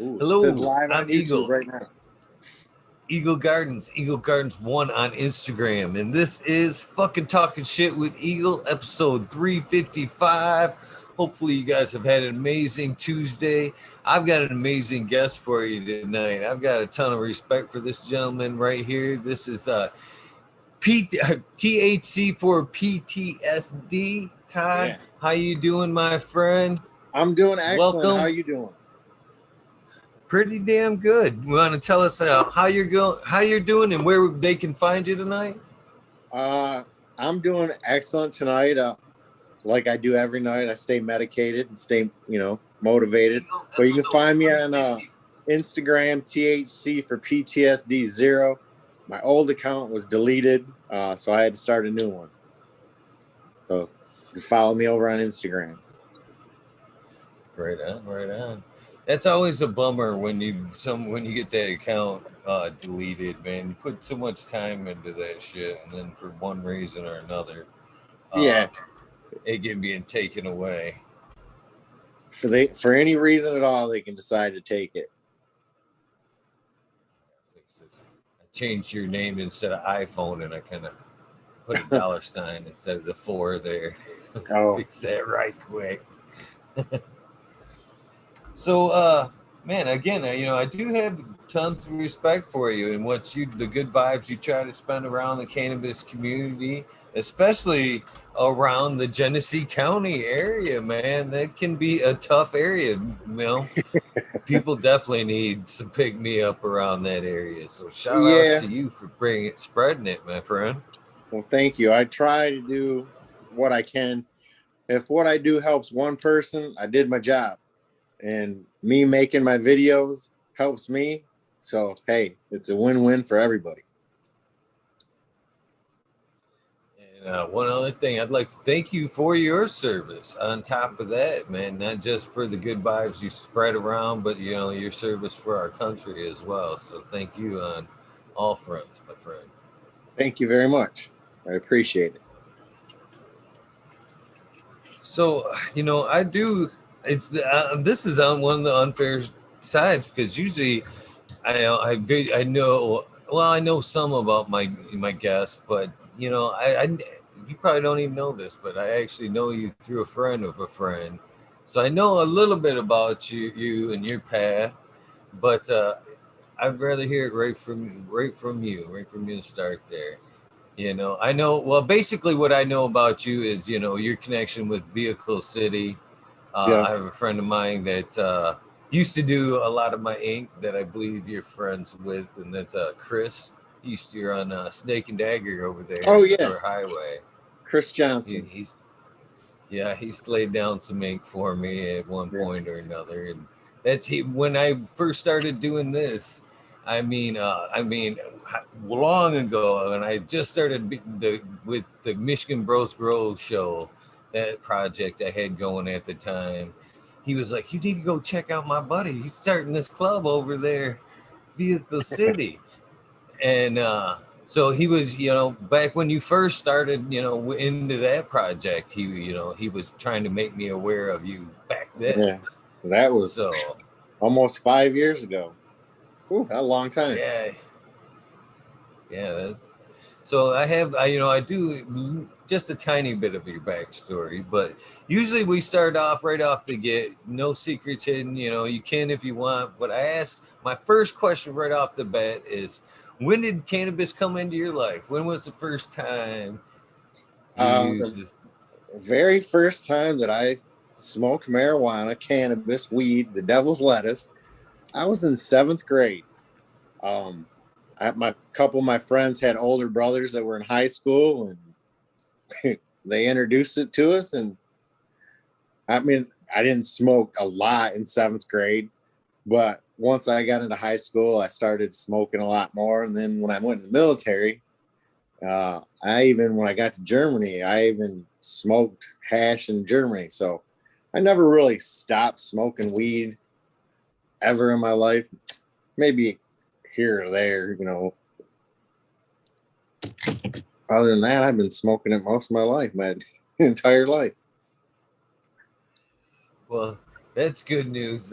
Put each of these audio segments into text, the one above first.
Ooh, it says Hello, live on I'm YouTube Eagle. right now. Eagle Gardens 1 on Instagram. And this is fucking Talking Shit with Eagle, episode 355. Hopefully you guys have had an amazing Tuesday. I've got an amazing guest for you tonight. I've got a ton of respect for this gentleman right here. This is THC4PTSD. Todd, Yeah. how you doing, my friend? I'm doing excellent. Welcome. How are you doing? Pretty damn good. You want to tell us how you're doing, and where they can find you tonight? I'm doing excellent tonight. Like I do every night, I stay medicated and stay, motivated. But you can find me on Instagram, THC4PTSD0. My old account was deleted, so I had to start a new one. So you can follow me over on Instagram. Right on, right on. That's always a bummer when you get that account deleted, man. You put so much time into that shit, and then for one reason or another, Yeah. it can be taken away. For any reason at all, they can decide to take it. I changed your name instead of iPhone, and I kind of put a dollar sign instead of the 4 there. Oh. Fix that right quick. So, man, again, I do have tons of respect for you and the good vibes you try to spend around the cannabis community, especially around the Genesee County area, man. That can be a tough area, People definitely need some pick me up around that area. So shout out to you for spreading it, my friend. Well, thank you. I try to do what I can. If what I do helps one person, I did my job. And me making my videos helps me. So, hey, it's a win-win for everybody. And one other thing, I'd like to thank you for your service. On top of that, man, not just for the good vibes you spread around, but, your service for our country as well. So thank you on all fronts, my friend. Thank you very much. I appreciate it. So, I do. This is on one of the unfair sides because usually I know. Well, I know some about my guests, but I you probably don't even know this, but I actually know you through a friend of a friend, so I know a little bit about you and your path. But I'd rather hear it right from you to start there. I know, well, basically what I know about you is, your connection with Vehicle City. Yeah. I have a friend of mine that used to do a lot of my ink that I believe you're friends with, and that's Chris. You're on Snake and Dagger over there. Oh, yeah. Or Highway. Chris Johnson. He's laid down some ink for me at one point or another. And when I first started doing this, I mean, long ago, and I just started with the Michigan Bros Grow show, that project I had going at the time. He was like, "You need to go check out my buddy. He's starting this club over there, Vehicle City." And so he was, back when you first started, into that project, he was trying to make me aware of you back then. Yeah, that was almost 5 years ago. Ooh, a long time. Yeah. So I do just a tiny bit of your backstory, but usually we start off right off the get, no secrets hidden. You can if you want. But I asked my first question right off the bat is, when did cannabis come into your life? When was the first time you used this? Very first time that I smoked marijuana, cannabis, weed, the devil's lettuce, I was in 7th grade. My couple of my friends had older brothers that were in high school, and they introduced it to us. And I mean, I didn't smoke a lot in 7th grade, but once I got into high school, I started smoking a lot more. And then when I went in the military, when I got to Germany, I even smoked hash in Germany. So I never really stopped smoking weed ever in my life. Maybe here or there, Other than that, I've been smoking it most of my life, my entire life. Well, that's good news.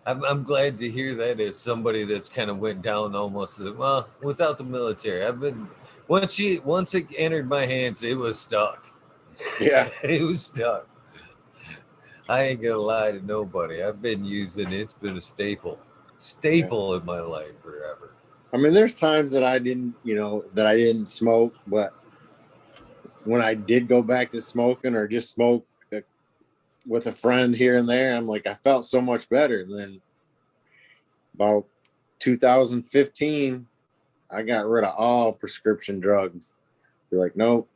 I'm glad to hear that as somebody that's kind of went down almost well without the military. I've been once it entered my hands, it was stuck. Yeah. It was stuck. I ain't gonna lie to nobody. I've been using it. It's been a staple in my life forever. I mean, there's times that I didn't, that I didn't smoke, but when I did go back to smoking or just smoke with a friend here and there, I'm like, I felt so much better. And then about 2015, I got rid of all prescription drugs. You're like, nope,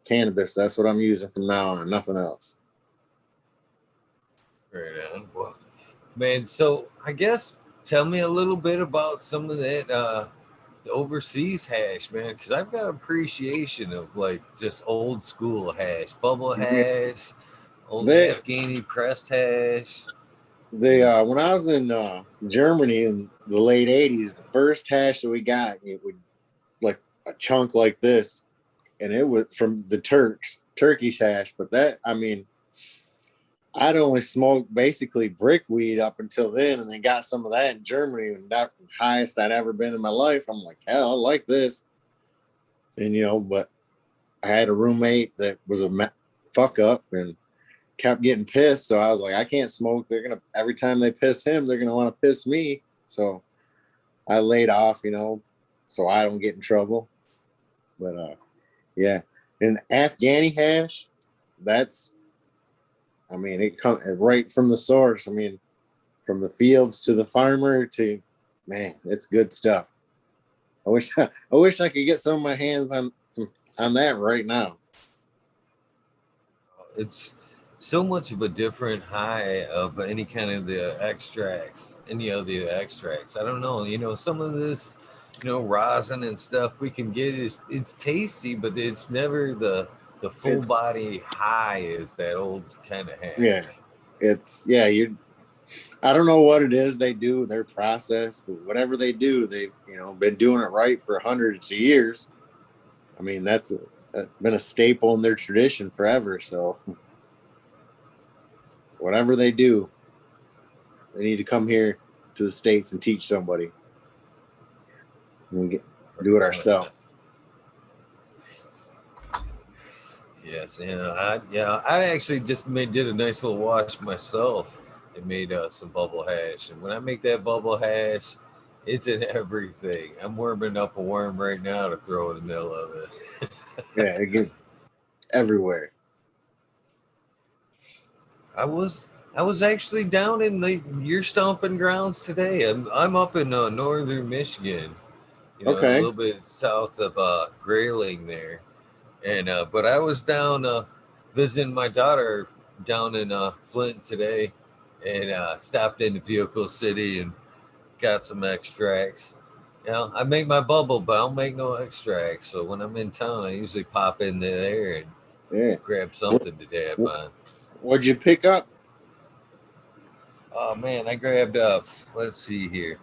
cannabis, that's what I'm using from now on, nothing else. Right on. Well, man, so I guess tell me a little bit about some of that the overseas hash, man, because I've got appreciation of like just old school hash, bubble hash, old They Afghani pressed hash. when I was in Germany in the late 80s, the first hash that we got, it would like a chunk like this, and it was from the Turkish hash. But that, I mean, I'd only smoked basically brick weed up until then, and then got some of that in Germany, and that was the highest I'd ever been in my life. I'm like, hell, I like this. And but I had a roommate that was a fuck up and kept getting pissed. So I was like, I can't smoke. They're gonna every time they piss him, they're gonna want to piss me. So I laid off, so I don't get in trouble. But yeah, and Afghani hash, it comes right from the source. I mean, from the fields to the farmer to, man, it's good stuff. I wish I could get some of my hands on that right now. It's so much of a different high of any kind of the extracts, any of the extracts. I don't know, some of this, rosin and stuff we can get is it's tasty, but it's never the full body high as that old kind of hash. Yeah, I don't know what it is they do, their process, but whatever they do, they've been doing it right for hundreds of years. I mean, that's been a staple in their tradition forever. So whatever they do, they need to come here to the States and teach somebody. And do it ourselves. Yes, I actually just did a nice little wash myself and made some bubble hash. And when I make that bubble hash, it's in everything. I'm warming up a worm right now to throw in the middle of it. Yeah, it gets everywhere. I was actually down in your stomping grounds today. I'm up in northern Michigan, a Okay. little bit south of Grayling there. And but I was down visiting my daughter down in Flint today, and stopped into Vehicle City and got some extracts. I make my bubble, but I don't make no extracts. So when I'm in town, I usually pop in there and grab something today. I find. What'd you pick up? Oh man, I grabbed up. Let's see here.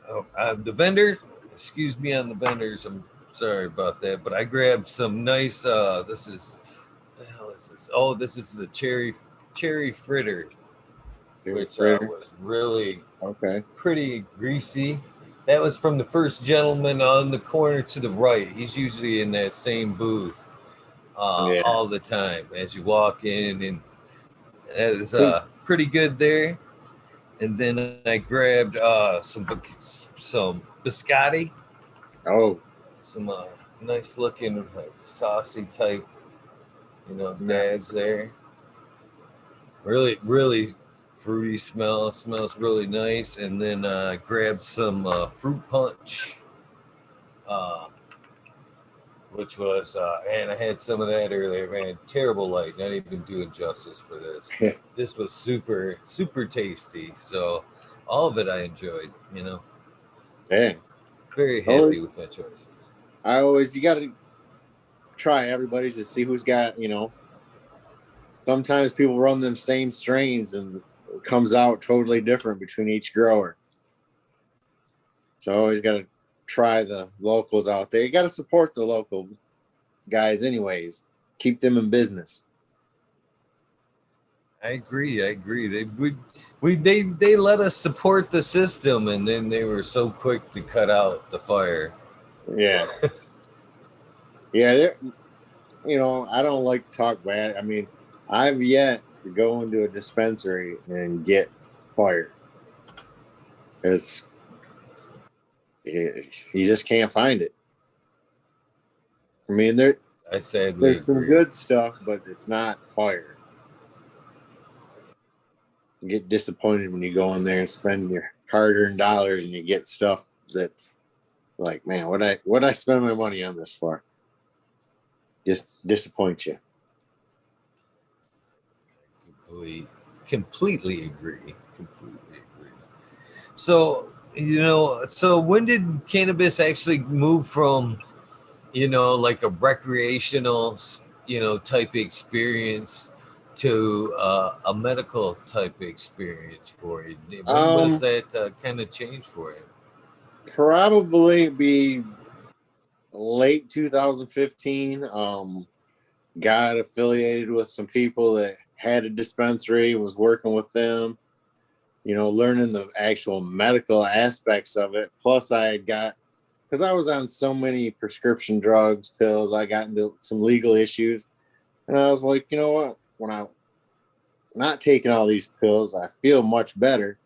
Oh, the vendor. Excuse me on the vendors. I'm sorry about that, but I grabbed some nice. This is the hell is this? Oh, this is the cherry fritter, which was really pretty greasy. That was from the first gentleman on the corner to the right. He's usually in that same booth all the time as you walk in, and that is pretty good there. And then I grabbed some biscotti. Oh, some nice looking like saucy type, dads there. Really, really fruity smell. Smells really nice. And then grabbed some fruit punch, which was, and I had some of that earlier. Man, terrible light. Not even doing justice for this. This was super, super tasty. So all of it I enjoyed. Dang. Very happy with my choices. You got to try everybody's to see who's got, sometimes people run them same strains and it comes out totally different between each grower. So always got to try the locals out there. You got to support the local guys anyways. Keep them in business. I agree. They let us support the system, and then they were so quick to cut out the fire. Yeah. Yeah, I don't like to talk bad. I mean, I've yet to go into a dispensary and get fired. It's you just can't find it. I mean, I sadly there's some agree. good stuff, but it's not fire. You get disappointed when you go in there and spend your hard-earned dollars and you get stuff that's like, man, what I spend my money on this for? Just disappoint you. Completely agree. Completely agree. So, so when did cannabis actually move from, like a recreational, type experience to a medical type experience for you? When was that kind of change for you? Probably be late 2015. Got affiliated with some people that had a dispensary, was working with them, learning the actual medical aspects of it. Plus, because I was on so many prescription drugs, pills, I got into some legal issues. And I was like, you know what? When I'm not taking all these pills, I feel much better,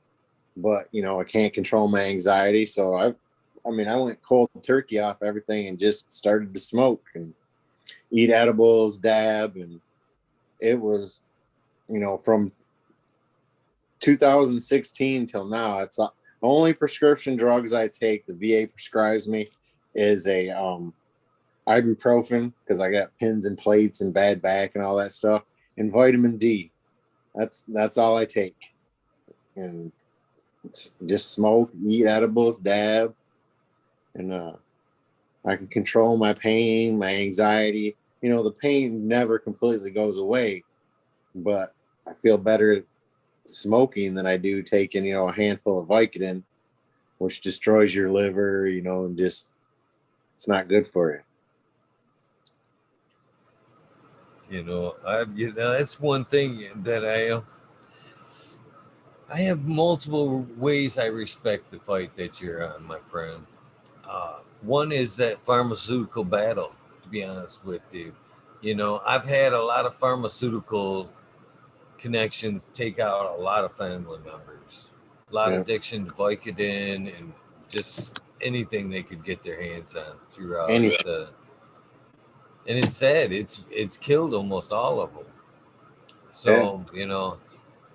but, I can't control my anxiety. So I went cold turkey off everything and just started to smoke and eat edibles, dab. And it was, from 2016 till now, it's only prescription drugs I take. The VA prescribes me is a ibuprofen because I got pins and plates and bad back and all that stuff, and vitamin D. That's all I take, and just smoke, eat edibles, dab, and I can control my pain, my anxiety. The pain never completely goes away, but I feel better smoking than I do taking, a handful of Vicodin, which destroys your liver, and just it's not good for you. That's one thing that I have multiple ways I respect the fight that you're on, my friend. One is that pharmaceutical battle, to be honest with you. I've had a lot of pharmaceutical connections take out a lot of family members, a lot of addiction to Vicodin and just anything they could get their hands on throughout. And it's sad. It's killed almost all of them. So,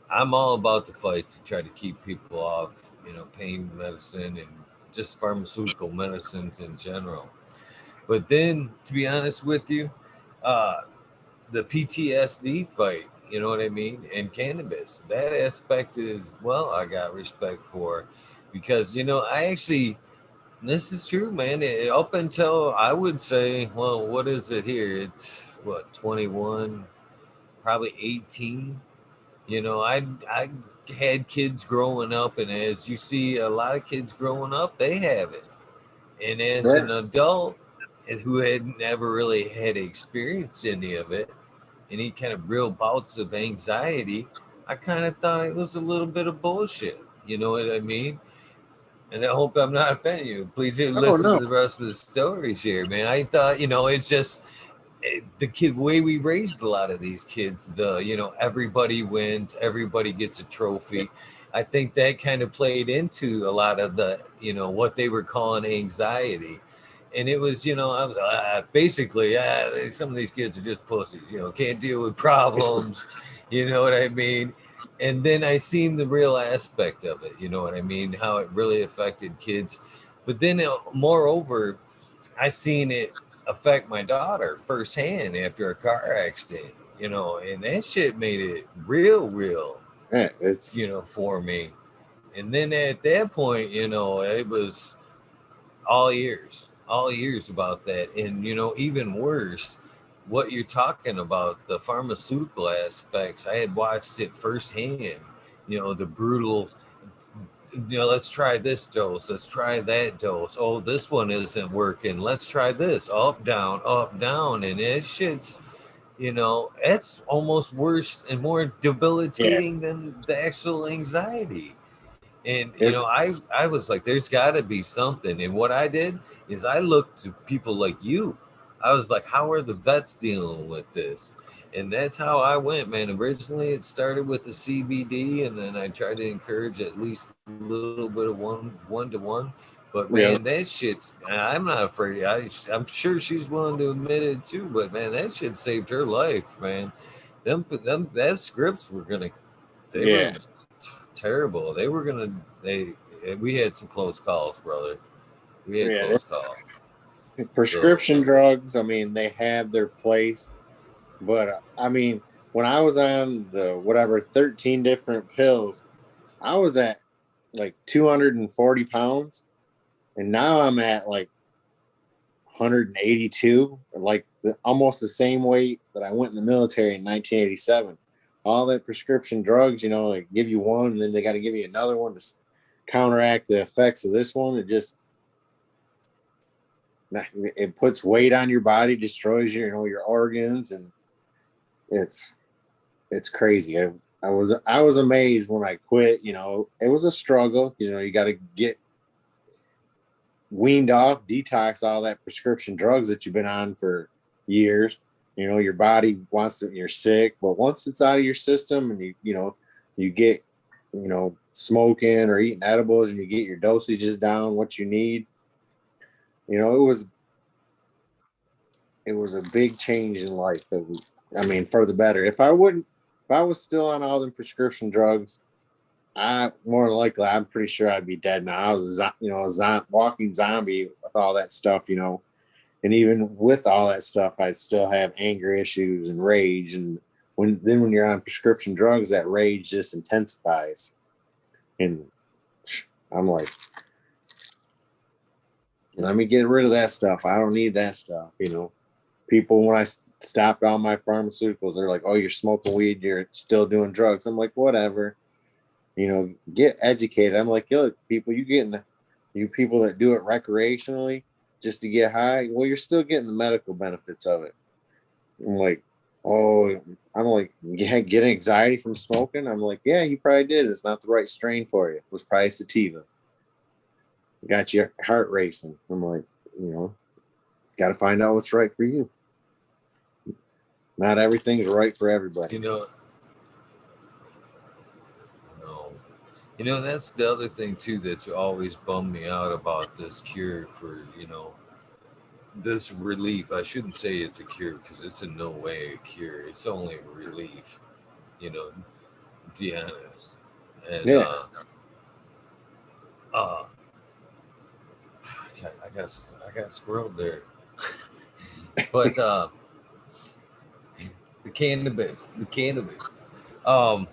I'm all about the fight to try to keep people off, pain medicine and just pharmaceutical medicines in general. But then, to be honest with you, the PTSD fight, you know what I mean? And cannabis, that aspect is, well, I got respect for because, I actually, this is true, man. Up until I would say, well, what is it here? It's what, 21, probably 18. I had kids growing up, and as you see, a lot of kids growing up, they have it. And as an adult who had never really had experienced any of it, any kind of real bouts of anxiety, I kind of thought it was a little bit of bullshit. You know what I mean? And I hope I'm not offending you. Please listen to the rest of the stories here, man. I thought, it's just the way we raised a lot of these kids. Everybody wins, everybody gets a trophy. I think that kind of played into a lot of the, what they were calling anxiety. And it was, basically, some of these kids are just pussies, can't deal with problems. You know what I mean? And then I seen the real aspect of it, you know what I mean? How it really affected kids. But then, moreover, I seen it affect my daughter firsthand after a car accident, and that shit made it real, for me. And then at that point, it was all years about that. And, even worse, what you're talking about, the pharmaceutical aspects, I had watched it firsthand, the brutal, let's try this dose, let's try that dose. Oh, this one isn't working. Let's try this. Up, down, and it shit's, it's almost worse and more Yeah, debilitating than the actual anxiety. And it's I was like, there's got to be something. And what I did is I looked to people like you. I was like, how are the vets dealing with this? And that's how I went, man. Originally, it started with the CBD, and then I tried to encourage at least a little bit of one to one. But man, yeah, that shit's. I'm not afraid. I'm sure she's willing to admit it too. But man, that shit saved her life, man. Them that scripts were gonna. They were yeah, terrible. They were gonna. They We had some close calls, brother. We had yeah. close calls. So Prescription drugs, I mean, they have their place, but I mean, when I was on the whatever 13 different pills, I was at like 240 pounds, and now I'm at like 182, like almost the same weight that I went in the military in 1987. All that prescription drugs, like give you one, and then they got to give you another one to counteract the effects of this one. It puts weight on your body, destroys your organs, and it's it's crazy. I was amazed when I quit. It was a struggle. You got to get weaned off, detox all that prescription drugs that you've been on for years. Your body wants to. You're sick, but once it's out of your system, and you get smoking or eating edibles, and you get your dosages down, what you need. It was a big change in life I mean, for the better. If I was still on all them prescription drugs, I more than likely, I'm pretty sure I'd be dead now. I was, a walking zombie with all that stuff. And even with all that stuff, I still have anger issues and rage. And when you're on prescription drugs, that rage just intensifies. And I'm like, let me get rid of that stuff. I don't need that stuff. People, when I stopped all my pharmaceuticals, they're like, "Oh, you're smoking weed, you're still doing drugs." I'm like, whatever. Get educated. I'm like, yo, people, you people that do it recreationally just to get high, well, you're still getting the medical benefits of it. I'm like, oh, I'm like, yeah, get anxiety from smoking. I'm like, yeah, you probably did. It's not the right strain for you. It was probably sativa. Got your heart racing. I'm like, got to find out what's right for you. Not everything's right for everybody. you know, no, that's the other thing too that's always bummed me out about this cure for this relief. I shouldn't say it's a cure because it's in no way a cure. It's only a relief. To be honest. And Yeah. uh, I got squirreled there. But the cannabis. Um,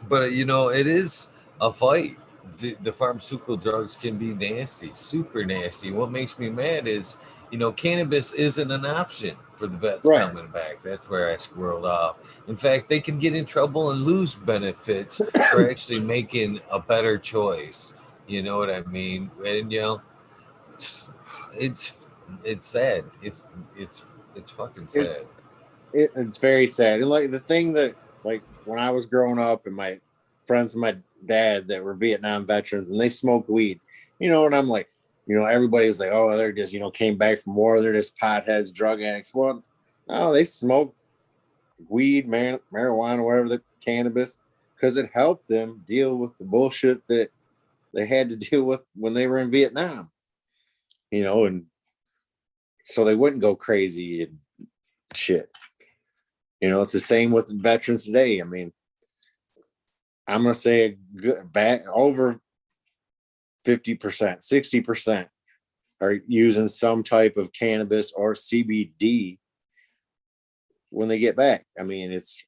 but it is a fight. The pharmaceutical drugs can be nasty, super nasty. What makes me mad is, cannabis isn't an option for the vets Right. coming back. That's where I squirreled off. In fact, they can get in trouble and lose benefits for actually making a better choice. You know what I mean? And it's it's sad. It's fucking It's sad. it's very sad. And like the thing that, like, when I was growing up and my friends of my dad that were Vietnam veterans and they smoked weed, and I'm like, everybody was like, oh, they're just, came back from war, they're just potheads, drug addicts. Well, no, they smoked weed, marijuana, whatever, the cannabis, because it helped them deal with the bullshit that they had to deal with when they were in Vietnam, and so they wouldn't go crazy and shit. It's the same with the veterans today. I mean, I'm gonna say a good back over 50%, 60% are using some type of cannabis or CBD when they get back. I mean, it's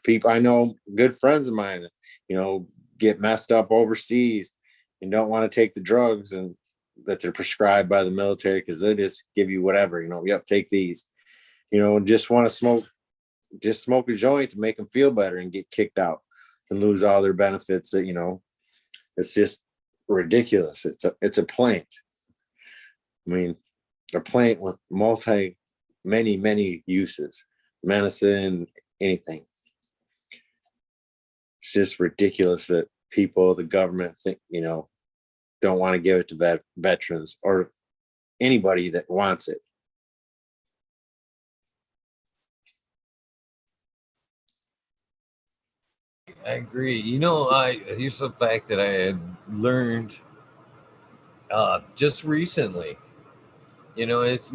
people I know, good friends of mine, get messed up overseas and don't want to take the drugs and that they're prescribed by the military because they just give you whatever, yep, take these, and just want to smoke a joint to make them feel better and get kicked out and lose all their benefits that, it's just ridiculous. It's a plant. I mean, a plant with many uses. medicine, anything. It's just ridiculous that people, the government, think, don't want to give it to veterans or anybody that wants it. I agree. Here's the fact that I had learned just recently. It's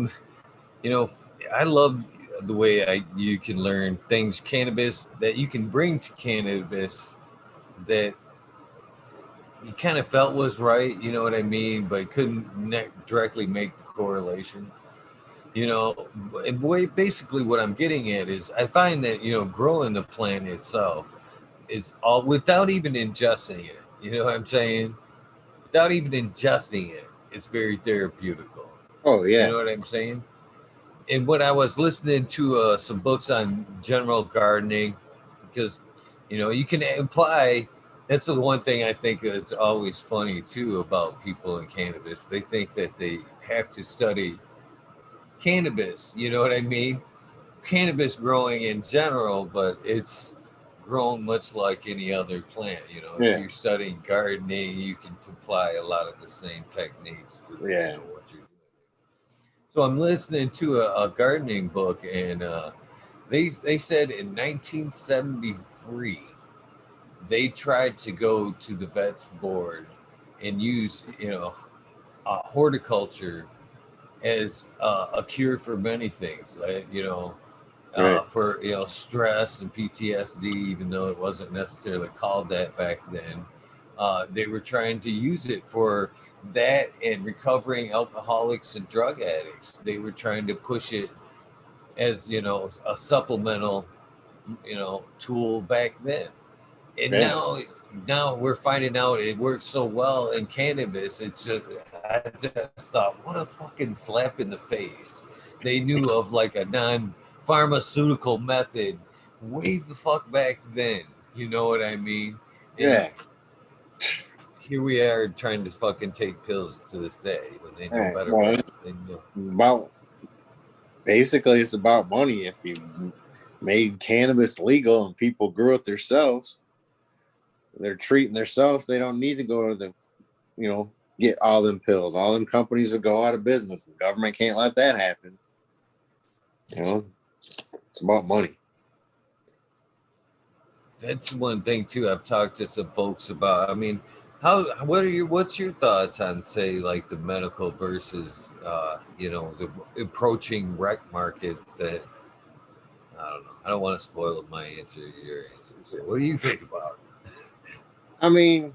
I love the way you can learn things cannabis that you can bring to cannabis that you kind of felt was right. You know what I mean, but couldn't directly make the correlation. Basically what I'm getting at is I find that growing the plant itself is all without even ingesting it. You know what I'm saying? Without even ingesting it, it's very therapeutical. Oh You yeah. know what I'm saying? And when I was listening to some books on general gardening, because you can imply that's the one thing I think that's always funny too about people in cannabis. They think that they have to study cannabis. You know what I mean? Cannabis growing in general, but it's grown much like any other plant. If Yeah. you're studying gardening, you can apply a lot of the same techniques to Yeah. what you're doing. So I'm listening to a gardening book, and they said in 1973 they tried to go to the vets board and use horticulture as a cure for many things, like Right. for stress and PTSD, even though it wasn't necessarily called that back then. They were trying to use it for that and recovering alcoholics and drug addicts. They were trying to push it as a supplemental tool back then. And Yeah. now we're finding out it works so well in cannabis. It's just I just thought, what a fucking slap in the face. They knew of like a non-pharmaceutical method way the fuck back then. You know what I mean? And Yeah. here we are trying to fucking take pills to this day when they know Yeah. better Well, ways. it's They know. it's about money. If you made cannabis legal and people grew it themselves, they're treating themselves. They don't need to go to get all them pills. All them companies will go out of business. The government can't let that happen. It's about money. That's one thing too. I've talked to some folks about. I mean, what's your thoughts on say like the medical versus the approaching rec market that I don't know. I don't want to spoil my answer to your answer. So what do you think about it? I mean,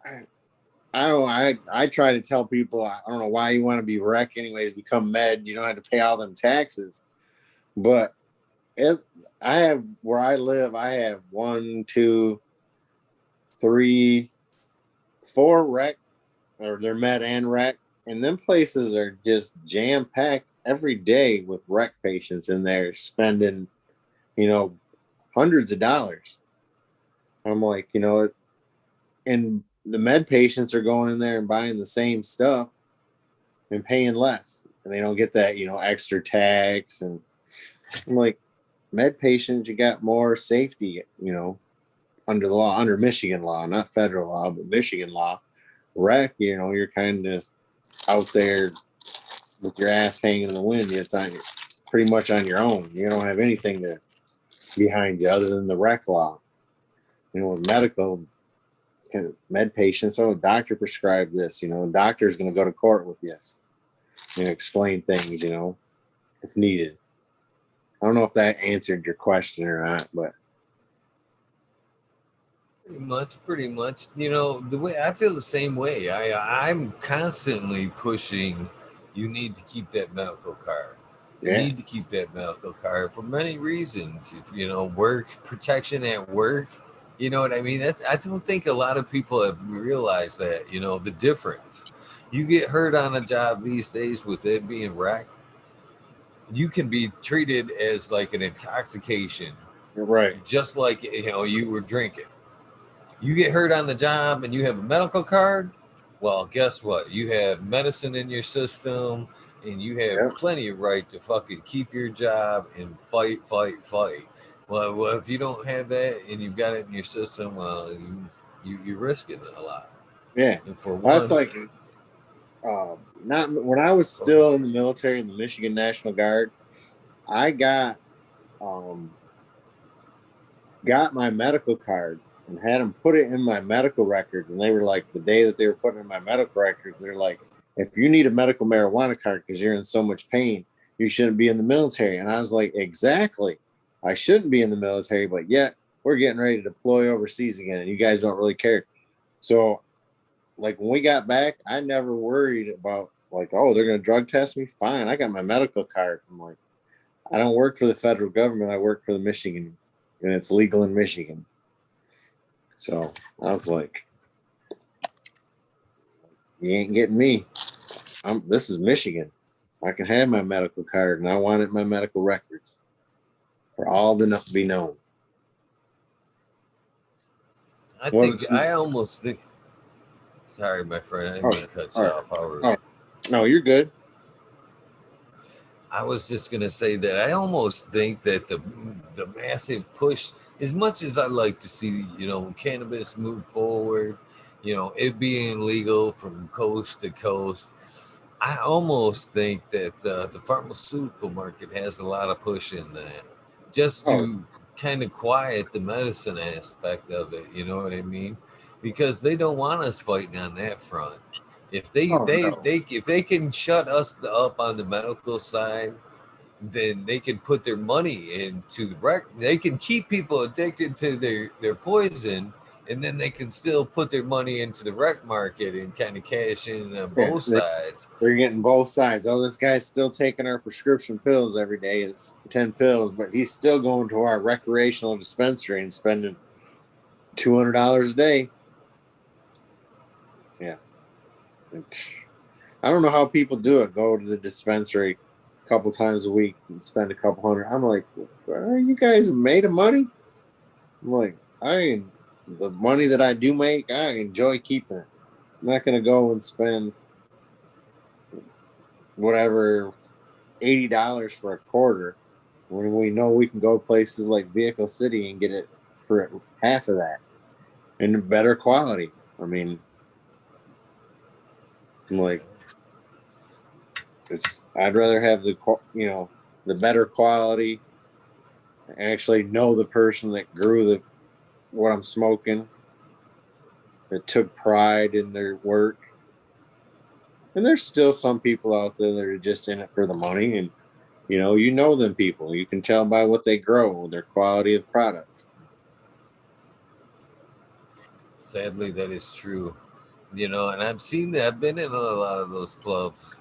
I don't. I try to tell people I don't know why you want to be rec anyways. Become med. You don't have to pay all them taxes. But I have where I live. I have 1, 2, 3, 4 rec, or they're med and rec, and them places are just jam packed every day with rec patients in there spending, hundreds of dollars. I'm like, and the med patients are going in there and buying the same stuff and paying less, and they don't get that extra tax. And I'm like, med patients, you got more safety, under the law, under Michigan law, not federal law, but Michigan law. Rec, you're kind of out there with your ass hanging in the wind. It's pretty much on your own. You don't have anything behind you other than the rec law. With medical med patients, doctor prescribed this. Doctor's going to go to court with you and explain things. If needed. I don't know if that answered your question or not, but Pretty much. The way I feel the same way. I'm constantly pushing. You need to keep that medical card. You yeah, need to keep that medical card for many reasons. Work protection at work. You know what I mean? I don't think a lot of people have realized that. The difference. You get hurt on a job these days with it being wrecked, you can be treated as like an intoxication, you're right. just like you were drinking. You get hurt on the job and you have a medical card, well, guess what? You have medicine in your system. and you have Yeah. plenty of right to fucking keep your job and fight. Well, if you don't have that and you've got it in your system, well, you're risking it a lot. Yeah. And for Well, that's one, like not when I was still in the military in the Michigan National Guard. I um got my medical card and had them put it in my medical records, and they were like, the day that they were putting in my medical records, they're like, if you need a medical marijuana card because you're in so much pain, you shouldn't be in the military. And I was like, exactly, I shouldn't be in the military, but yet we're getting ready to deploy overseas again, and you guys don't really care. So like when we got back, I never worried about like, oh, they're gonna drug test me. Fine, I got my medical card. I'm like, I don't work for the federal government. I work for the Michigan, and it's legal in Michigan. So I was like, you ain't getting me. This is Michigan. I can have my medical card, and I wanted my medical records for all to be known. I Wasn't think I almost think. Sorry, my friend, I didn't oh, mean to cut all you right. off. Oh, no, you're good. I was just gonna say that I almost think that the massive push, as much as I like to see, cannabis move forward, it being legal from coast to coast, I almost think that the pharmaceutical market has a lot of push in that, just Oh, to kind of quiet the medicine aspect of it. You know what I mean? Because they don't want us fighting on that front. If oh no. if they can shut us up on the medical side, then they can put their money into the rec. They can keep people addicted to their poison, and then they can still put their money into the rec market and kind of cash in on Yeah, both sides. they're getting both sides. Oh, this guy's still taking our prescription pills every day. It's 10 pills, but he's still going to our recreational dispensary and spending $200 a day. Yeah. I don't know how people do it. Go to the dispensary a couple times a week and spend a couple hundred. I'm like, are you guys made of money? I'm like, the money that I do make, I enjoy keeping it. I'm not gonna go and spend whatever $80 for a quarter when we know we can go places like Vehicle City and get it for half of that and better quality. I mean, I'm like, I'd rather have the better quality. Actually know the person that grew what I'm smoking, that took pride in their work. And there's still some people out there that are just in it for the money, and you know them people. You can tell by what they grow, their quality of product. Sadly, that is true. And I've seen that. I've been in a lot of those clubs.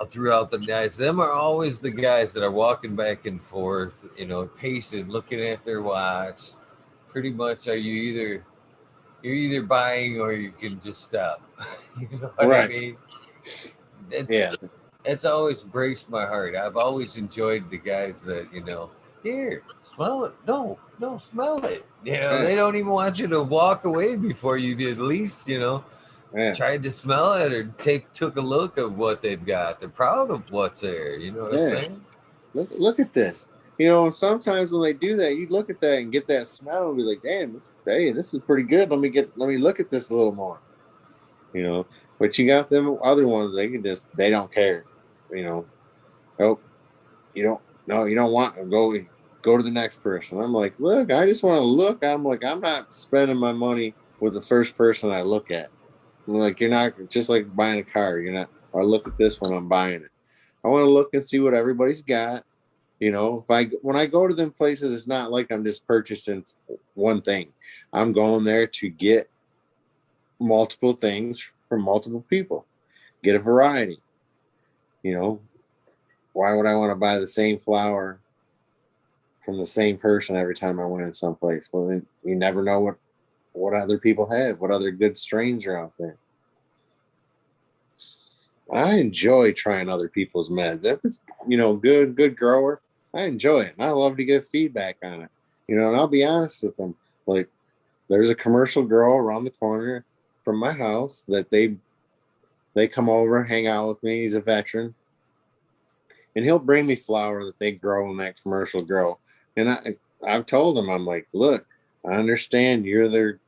Throughout the guys. Them are always the guys that are walking back and forth, pacing, looking at their watch. Pretty much, you're either buying or you can just stop. You know what I Right. mean? That's Yeah. that's always breaks my heart. I've always enjoyed the guys that here, smell it. No, smell it. Yeah. They don't even want you to walk away before you did at least Yeah. tried to smell it or took a look of what they've got. They're proud of what's there. You know what I'm Yeah. saying? Look at this. Sometimes when they do that, you look at that and get that smell and be like, damn, this is pretty good. Let me look at this a little more. You know, but you got them other ones, they don't care. You know, oh, you don't no, you don't want to go to the next person. I'm like, look, I just want to look. I'm like, I'm not spending my money with the first person I look at. I'm like, you're not just like buying a car. You're not. I look at this when I'm buying it. I want to look and see what everybody's got. If when I go to them places, it's not like I'm just purchasing one thing. I'm going there to get multiple things from multiple people, get a variety. You know, why would I want to buy the same flower from the same person every time I went in someplace? Well, you never know what other people have, what other good strains are out there. I enjoy trying other people's meds. If it's good grower, I enjoy it, and I love to get feedback on it. And I'll be honest with them. Like, there's a commercial grow around the corner from my house that they They come over, hang out with me. He's a veteran. And he'll bring me flower that they grow in that commercial grow. And I've told him, I'm like, look, I understand you're their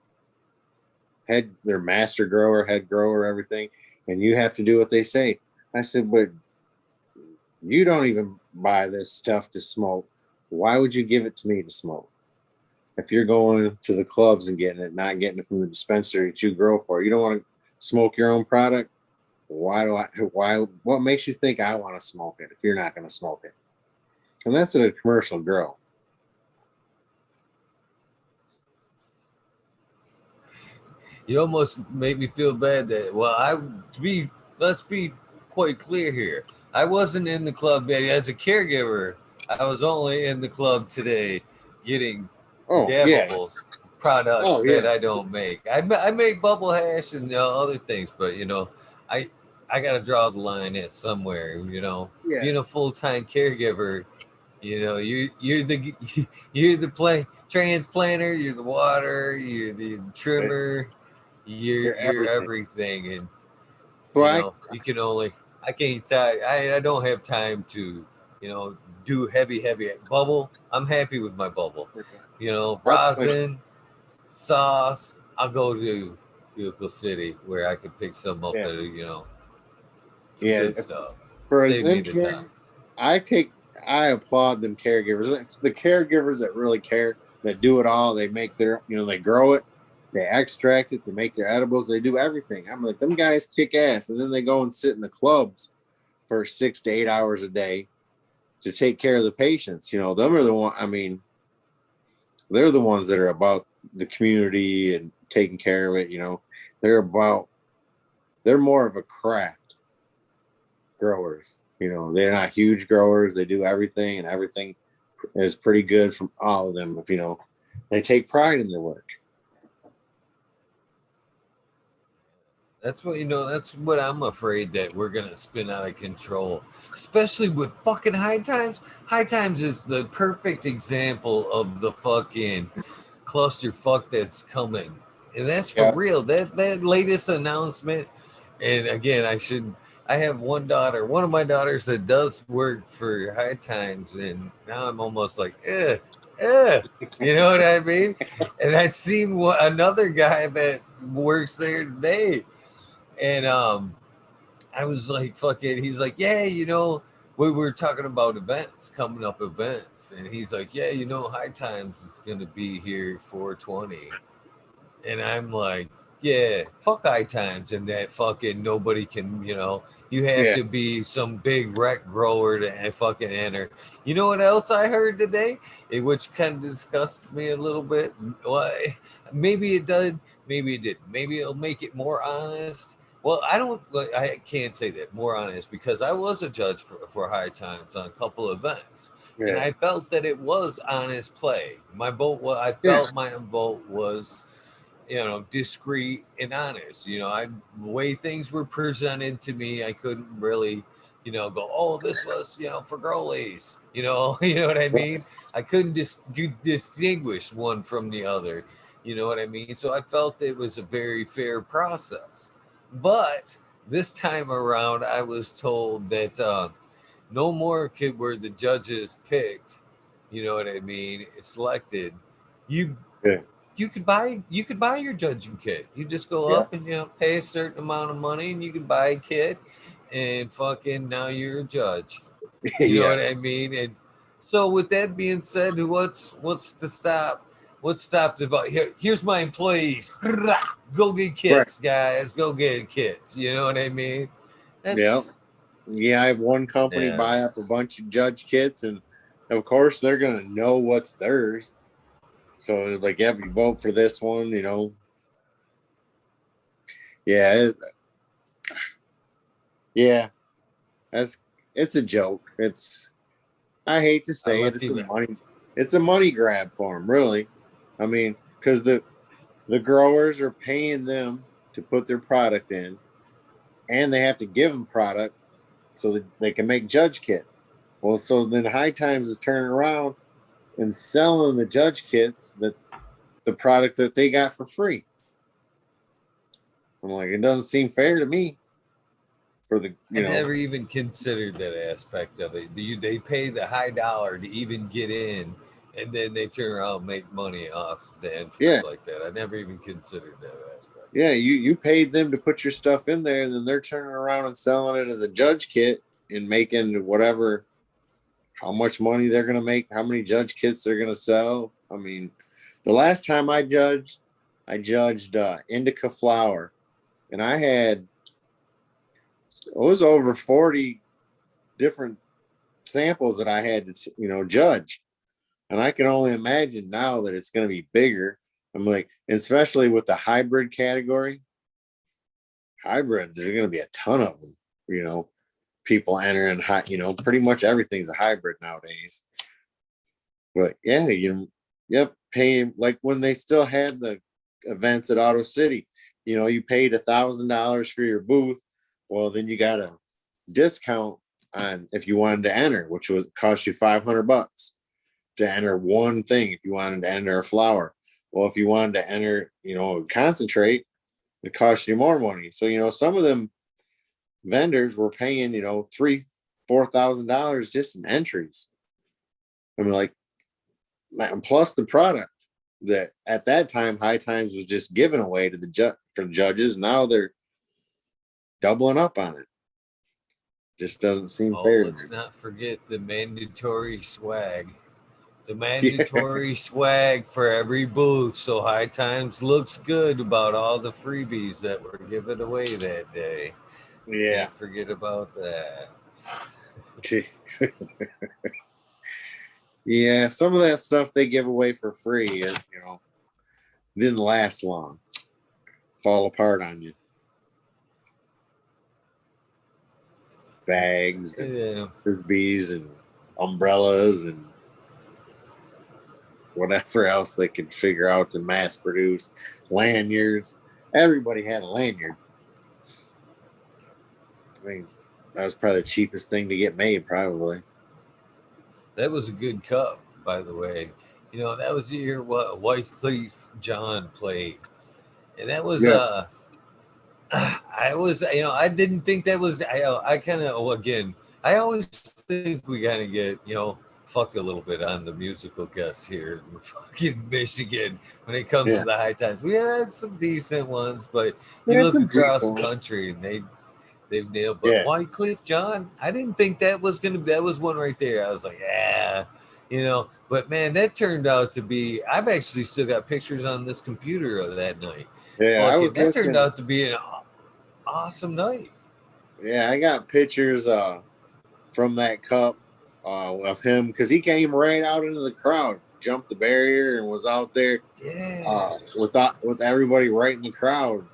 master grower, head grower, everything, and you have to do what they say. I said, but you don't even buy this stuff to smoke. Why would you give it to me to smoke? If you're going to the clubs and getting it, not getting it from the dispensary that you grow for, you don't want to smoke your own product. What makes you think I want to smoke it if you're not going to smoke it? And that's a commercial grow. You almost made me feel bad that, let's be quite clear here. I wasn't in the club as a caregiver. I was only in the club today getting dabbables products that I don't make. I make bubble hash and other things, but I got to draw the line at somewhere. Being a full-time caregiver, you're the transplanter, you're the water, you're the trimmer, you're everything, and you can only. I can't. I don't have time to do heavy bubble. I'm happy with my bubble. Rosin, sauce. I'll go to Vehicle City where I can pick some up at good stuff. Save me the time. I applaud them caregivers. It's the caregivers that really care, that do it all. They make their, they grow it, they extract it, they make their edibles, they do everything. I'm like, them guys kick ass. And then they go and sit in the clubs for 6 to 8 hours a day to take care of the patients. Them are the one. I mean, they're the ones that are about the community and taking care of it. They're more of a craft growers. They're not huge growers. They do everything, and everything is pretty good from all of them. If they take pride in their work. That's what I'm afraid that we're gonna spin out of control, especially with fucking High Times. High Times is the perfect example of the fucking clusterfuck that's coming, and that's for real. That latest announcement, and again, I have one daughter, one of my daughters that does work for High Times, and now I'm almost like, you know what I mean? And I seen another guy that works there today, and I was like, fucking, he's like, yeah, we were talking about coming up events, and he's like, yeah, High Times is gonna be here 420, and I'm like, yeah, fuck High Times, and that fucking nobody can, you have to be some big rec grower to fucking enter. You know what else I heard today, which kind of disgusted me a little bit? Well, maybe it did, maybe it didn't. Maybe it'll make it more honest. Well, I can't say that, more honest, because I was a judge for High Times on a couple of events. Yeah. And I felt that it was honest play. My vote was discreet and honest. The way things were presented to me, I couldn't really, go, oh, this was, for girlies, you know what I mean? I couldn't distinguish one from the other, you know what I mean? So I felt it was a very fair process. But this time around, I was told that no more were the judges picked, you know what I mean, selected. You could buy your judging kit. You just go up and pay a certain amount of money, and you can buy a kit, and fucking now you're a judge. You know what I mean? And so with that being said, what's the stop? What stopped the here's my employees. Go get kits, guys. Go get kits. You know what I mean? I have one company buy up a bunch of judge kits, and of course they're gonna know what's theirs. So like, you vote for this one, it's a joke. I hate to say it, it's a money grab for them, really. I mean, because the growers are paying them to put their product in, and they have to give them product so that they can make judge kits. Well, so then High Times is turning around and selling the judge kits, the product that they got for free. I'm like, it doesn't seem fair to me. for the, I never even considered that aspect of it. They pay the high dollar to even get in, and then they turn around and make money off the entrance like that. I never even considered that aspect. Yeah, you paid them to put your stuff in there, and then they're turning around and selling it as a judge kit and making whatever, how much money they're going to make, how many judge kits they're going to sell. I mean, the last time I judged indica flower, and it was over 40 different samples that I had to, judge. And I can only imagine now that it's going to be bigger. I'm like, especially with the hybrid category, hybrids, there's going to be a ton of them, people entering pretty much everything's a hybrid nowadays. But yeah, paying, like when they still had the events at Auto City, you paid $1,000 for your booth. Well, then you got a discount on if you wanted to enter, which was cost you $500 to enter one thing. If you wanted to enter a flower, well, if you wanted to enter, concentrate, it cost you more money. So some of them vendors were paying $3,000-$4,000 just in entries. I mean, like, plus the product that at that time High Times was just given away to for the judges. Now they're doubling up on it. Just doesn't seem fair. Let's not forget the mandatory swag. The mandatory swag for every booth. So High Times looks good about all the freebies that were given away that day. Yeah. Can't forget about that. Yeah, some of that stuff they give away for free, didn't last long. Fall apart on you. Bags and frisbees and umbrellas and whatever else they could figure out to mass produce. Lanyards. Everybody had a lanyard. I mean, that was probably the cheapest thing to get made, probably. That was a good cup, by the way. That was the year what Wycliffe John played. And that was I didn't think that was I kind of again, I always think we gotta get, fucked a little bit on the musical guests here in fucking Michigan when it comes to the High Times. We had some decent ones, but you look across the country and they've nailed. But Wycliffe John, I didn't think that was one right there. I was like, but man, that turned out to be. I've actually still got pictures on this computer of that night. Yeah, that turned out to be an awesome night. Yeah, I got pictures from that cup of him because he came right out into the crowd, jumped the barrier, and was out there with everybody right in the crowd.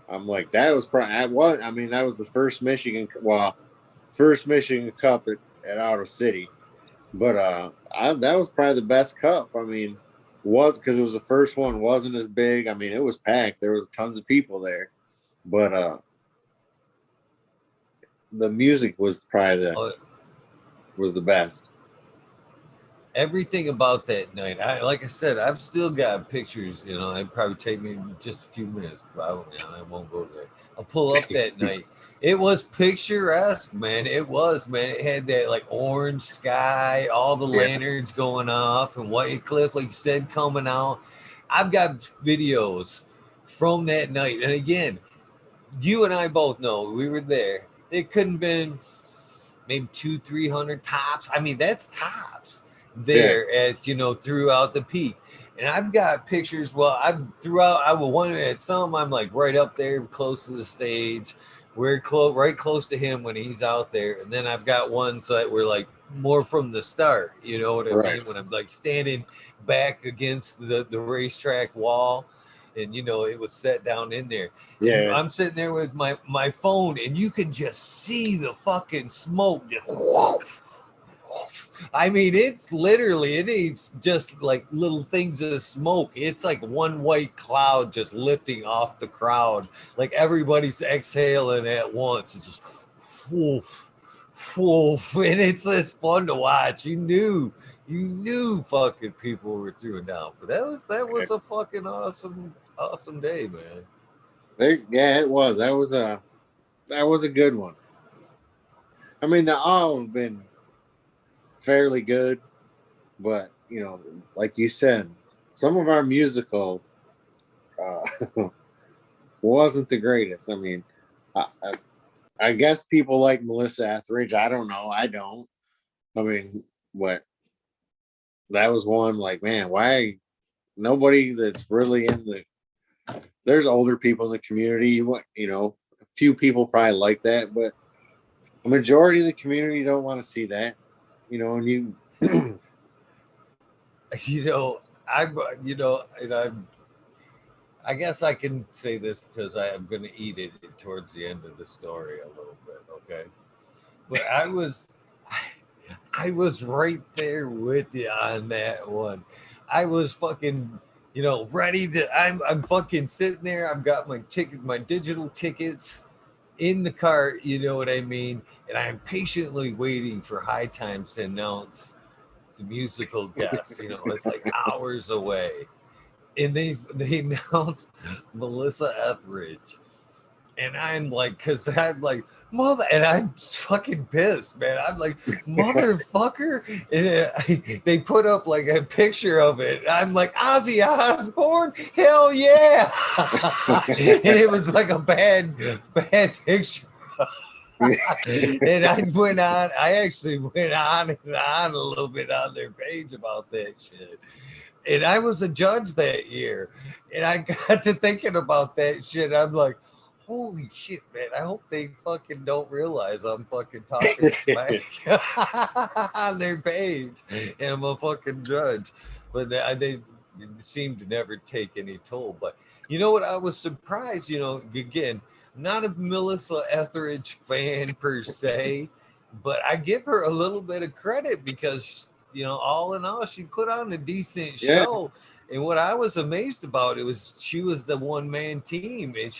I'm like, that was probably what I mean. That was the first Michigan Cup at Auto City, but that was probably the best cup. I mean, was because it was the first one. Wasn't as big. I mean, it was packed. There was tons of people there, but the music was probably was the best. Everything about that night, like I said, I've still got pictures. It'd probably take me just a few minutes, but I won't go there. I'll pull up that night. It was picturesque, man. It was, man. It had that like orange sky, all the lanterns going off, and Wycliffe, like you said, coming out. I've got videos from that night, and again, you and I both know we were there. It couldn't have been maybe 200-300 tops. I mean, that's tops there at throughout the peak. And I've got pictures. Well, I will wonder at some I'm like right up there close to the stage. We're right close to him when he's out there. And then I've got ones that were like more from the start, you know what I mean? When I'm like standing back against the racetrack wall and it was set down in there. Yeah. I'm sitting there with my phone and you can just see the fucking smoke. I mean, it's literally, it ain't just like little things of smoke. It's like one white cloud just lifting off the crowd. Like everybody's exhaling at once. It's just woof, woof. And it's just fun to watch. You knew fucking people were throwing down. But that was a fucking awesome day, man. It was. That was a good one. I mean, they all have been fairly good, but you know, like you said, some of our musical wasn't the greatest. I mean, I, I, I guess people like Melissa Etheridge. I don't know. I don't. I mean, what that was one like, man, why nobody that's really in the there's older people in the community. What you know, a few people probably like that, but a majority of the community don't want to see that. You know, and you You know, I guess I can say this because I am going to eat it towards the end of the story a little bit, okay? But I was right there with you on that one. I was fucking, ready to. I'm fucking sitting there. I've got my digital tickets in the cart. You know what I mean? And I'm patiently waiting for High Times to announce the musical guest. It's like hours away, and they announced Melissa Etheridge. And I'm like, because I'm like, mother, and I'm fucking pissed, man. I'm like, motherfucker. And they put up like a picture of it. I'm like, Ozzy Osbourne? Hell yeah. And it was like a bad picture. And I actually went on and on a little bit on their page about that shit. And I was a judge that year. And I got to thinking about that shit. I'm like, holy shit, man. I hope they fucking don't realize I'm fucking talking smack on their page and I'm a fucking judge. But they seem to never take any toll. But you know what? I was surprised, again, not a Melissa Etheridge fan per se, but I give her a little bit of credit because, all in all, she put on a decent yeah, show. And what I was amazed about it was she was the one man team, and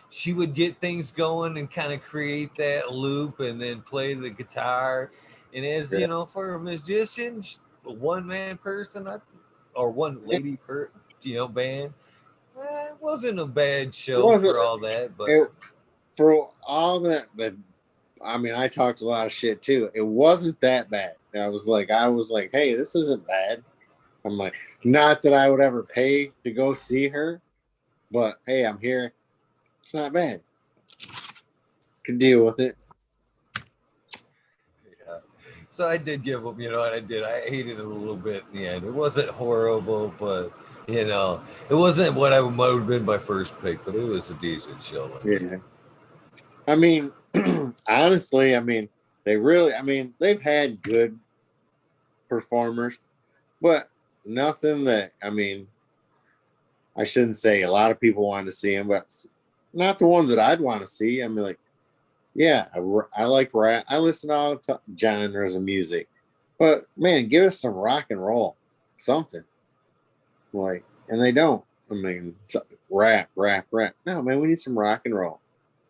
she would get things going and kind of create that loop and then play the guitar. And as yeah. for a musician, a one man person or one lady band, it wasn't a bad It show wasn't for all that. But it, for all that. I mean, I talked a lot of shit too. It wasn't that bad. I was like, hey, this isn't bad. I'm like, not that I would ever pay to go see her, but hey, I'm here. It's not bad. Can deal with it. yeah. So I did give them, what I did. I hated it a little bit in the end. It wasn't horrible, but it wasn't what I might have been my first pick, but it was a decent show. Yeah. I mean, honestly, they've had good performers, but nothing that, I shouldn't say a lot of people wanted to see them, but not the ones that I'd want to see. I mean, like, yeah, I like rap. I listen to all genres of music, but man, give us some rock and roll, something like, and they don't. I mean, rap. No, man, we need some rock and roll.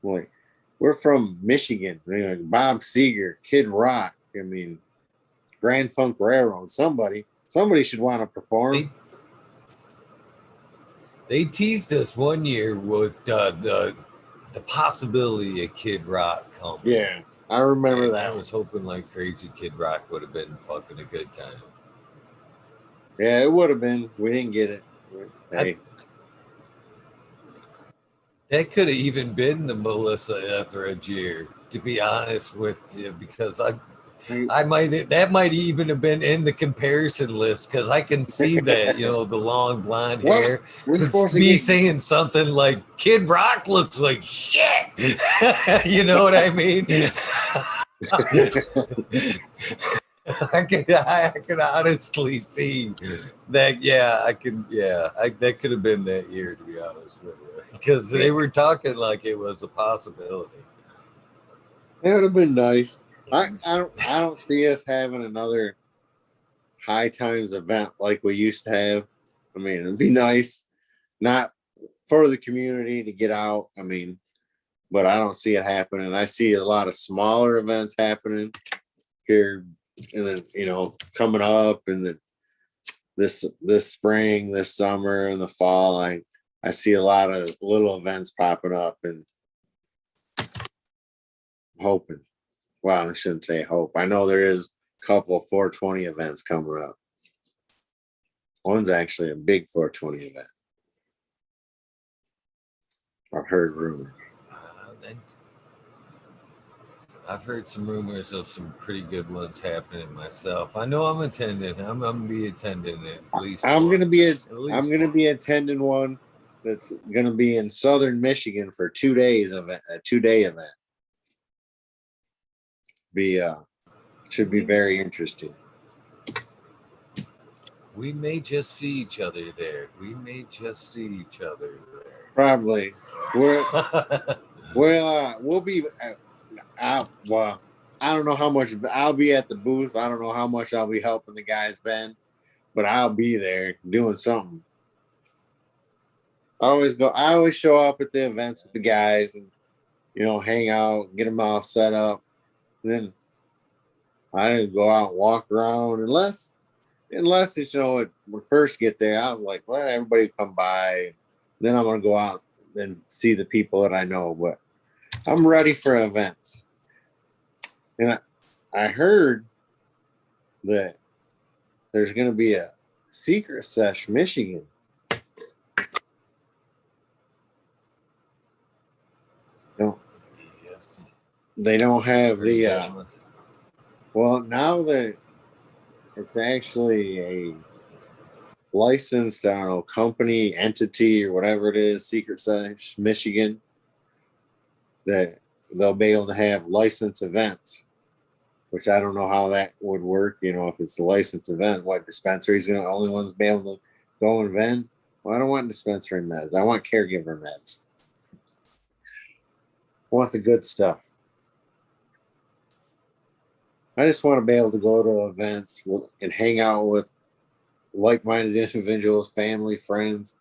Like, we're from Michigan. Bob Seger, Kid Rock. I mean, Grand Funk Railroad. Somebody should want to perform. They teased us one year with the possibility of Kid Rock coming. Yeah, I remember and that. I was hoping like crazy Kid Rock would have been fucking a good time. Yeah, it would have been. We didn't get it. Hey. That could have even been the Melissa Etheridge year, to be honest with you, because that might even have been in the comparison list because I can see that, the long blonde hair. Me saying something like Kid Rock looks like shit. You know what I mean? I can honestly see that. Yeah, I can. Yeah, that could have been that year, to be honest with you, because they were talking like it was a possibility. It would have been nice. I don't see us having another High Times event like we used to have. I mean, it'd be nice, not for the community to get out. I mean, but I don't see it happening. I see a lot of smaller events happening here, and then coming up, and then this spring, this summer, and the fall. I see a lot of little events popping up, and I'm hoping. Well, I shouldn't say hope. I know there is a couple of 420 events coming up. One's actually a big 420 event. I've heard rumors. I've heard some rumors of some pretty good ones happening myself. I know I'm attending. I'm gonna be attending at least. I'm one. gonna be I'm gonna be attending one that's gonna be in southern Michigan for 2 days of a 2-day event. Should be very interesting. We may just see each other there. Probably. We'll be. Well, I don't know how much I'll be at the booth. I don't know how much I'll be helping the guys vend, but I'll be there doing something. I always show up at the events with the guys and hang out, get them all set up. And then I didn't go out and walk around unless it's when we first get there. I was like, well, everybody come by. Then I'm gonna go out and see the people that I know. But I'm ready for events. And I heard that there's gonna be a Secret Sesh Michigan. No. Yes. They don't have the well, now that it's actually a licensed, I don't know, company, entity, or whatever it is, Secret Sesh Michigan, that they'll be able to have licensed events, which I don't know how that would work. If it's a licensed event, what dispensary's going to only ones be able to go and vend? Well, I don't want dispensary meds. I want caregiver meds. I want the good stuff. I just want to be able to go to events and hang out with like-minded individuals, family, friends,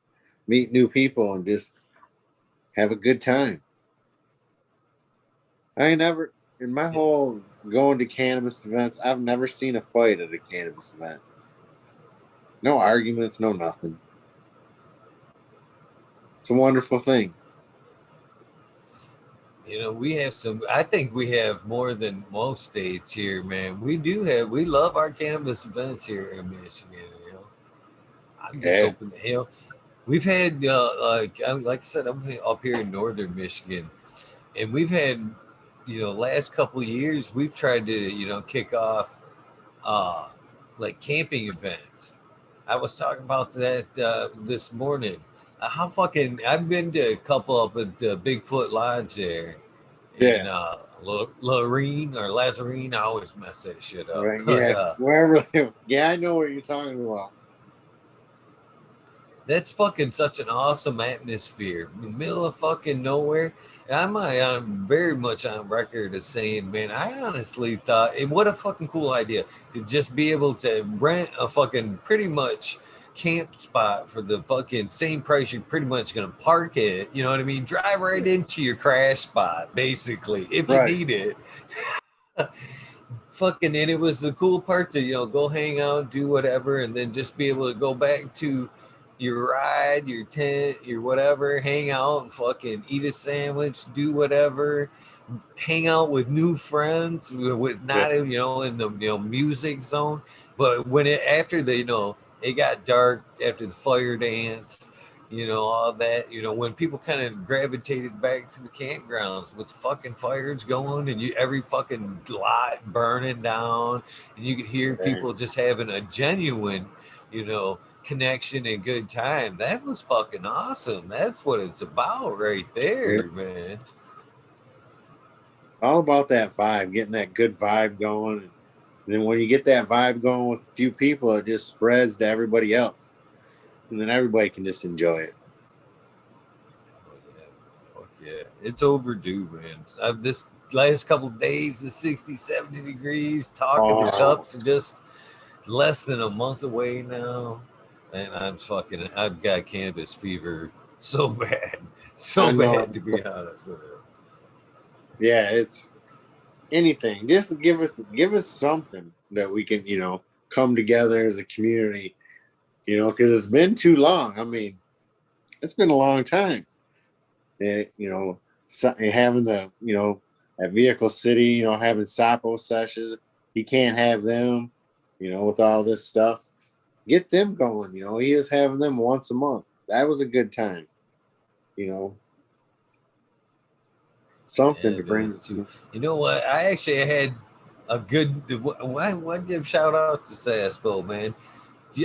meet new people, and just have a good time. I never, in my whole going to cannabis events, I've never seen a fight at a cannabis event. No arguments, no nothing. It's a wonderful thing. I think we have more than most states here, man. We love our cannabis events here in Michigan, I'm just hoping, we've had, like I said, I'm up here in northern Michigan, and we've had, last couple of years, we've tried to, kick off, like camping events. I was talking about that this morning. I've been to a couple up at Bigfoot Lodge there in Lorene or Lazarine. I always mess that shit up. Right, But, wherever. I know what you're talking about. That's fucking such an awesome atmosphere in the middle of fucking nowhere. And I'm very much on record as saying, man, I honestly thought, what a fucking cool idea to just be able to rent a fucking pretty much camp spot for the fucking same price you're pretty much going to park it. You know what I mean? Drive right into your crash spot, basically, if you need it. Fucking, and it was the cool part to, go hang out, do whatever, and then just be able to go back to your ride, your tent, your whatever, hang out and fucking eat a sandwich, do whatever, hang out with new friends with not in the music zone. But when after it got dark, after the fire dance, all that, when people kind of gravitated back to the campgrounds with the fucking fires going and every fucking lot burning down, and you could hear people just having a genuine, connection and good time. That was fucking awesome. That's what it's about right there, man. All about that vibe, getting that good vibe going. And then when you get that vibe going with a few people, it just spreads to everybody else. And then everybody can just enjoy it. Fuck yeah. It's overdue, man. This last couple of days is 60, 70 degrees. Talking the cups are just less than a month away now. And I've got cannabis fever so bad. So bad, to be honest with you. Yeah, it's anything. Just give us something that we can, come together as a community, because it's been too long. I mean, it's been a long time. Having the, at Vehicle City, you know, having Sapo sessions. He can't have them, you know, with all this stuff. Get them going, you know. He is having them once a month. That was a good time, you know. Something to bring. You know what? I actually had a good. Why give shout out to Saspo, man?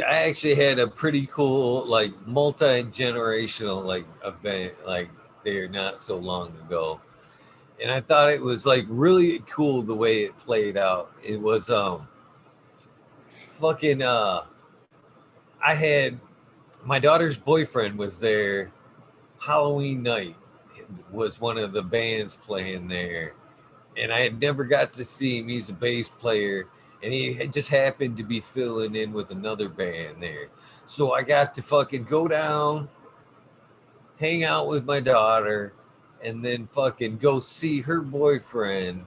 I actually had a pretty cool, like, multi-generational, like, event, like, there not so long ago, and I thought it was like really cool the way it played out. It was fucking I had my daughter's boyfriend was there. Halloween night was one of the bands playing there, and I had never got to see him. He's a bass player, and he had just happened to be filling in with another band there. So I got to fucking go down, hang out with my daughter, and then fucking go see her boyfriend.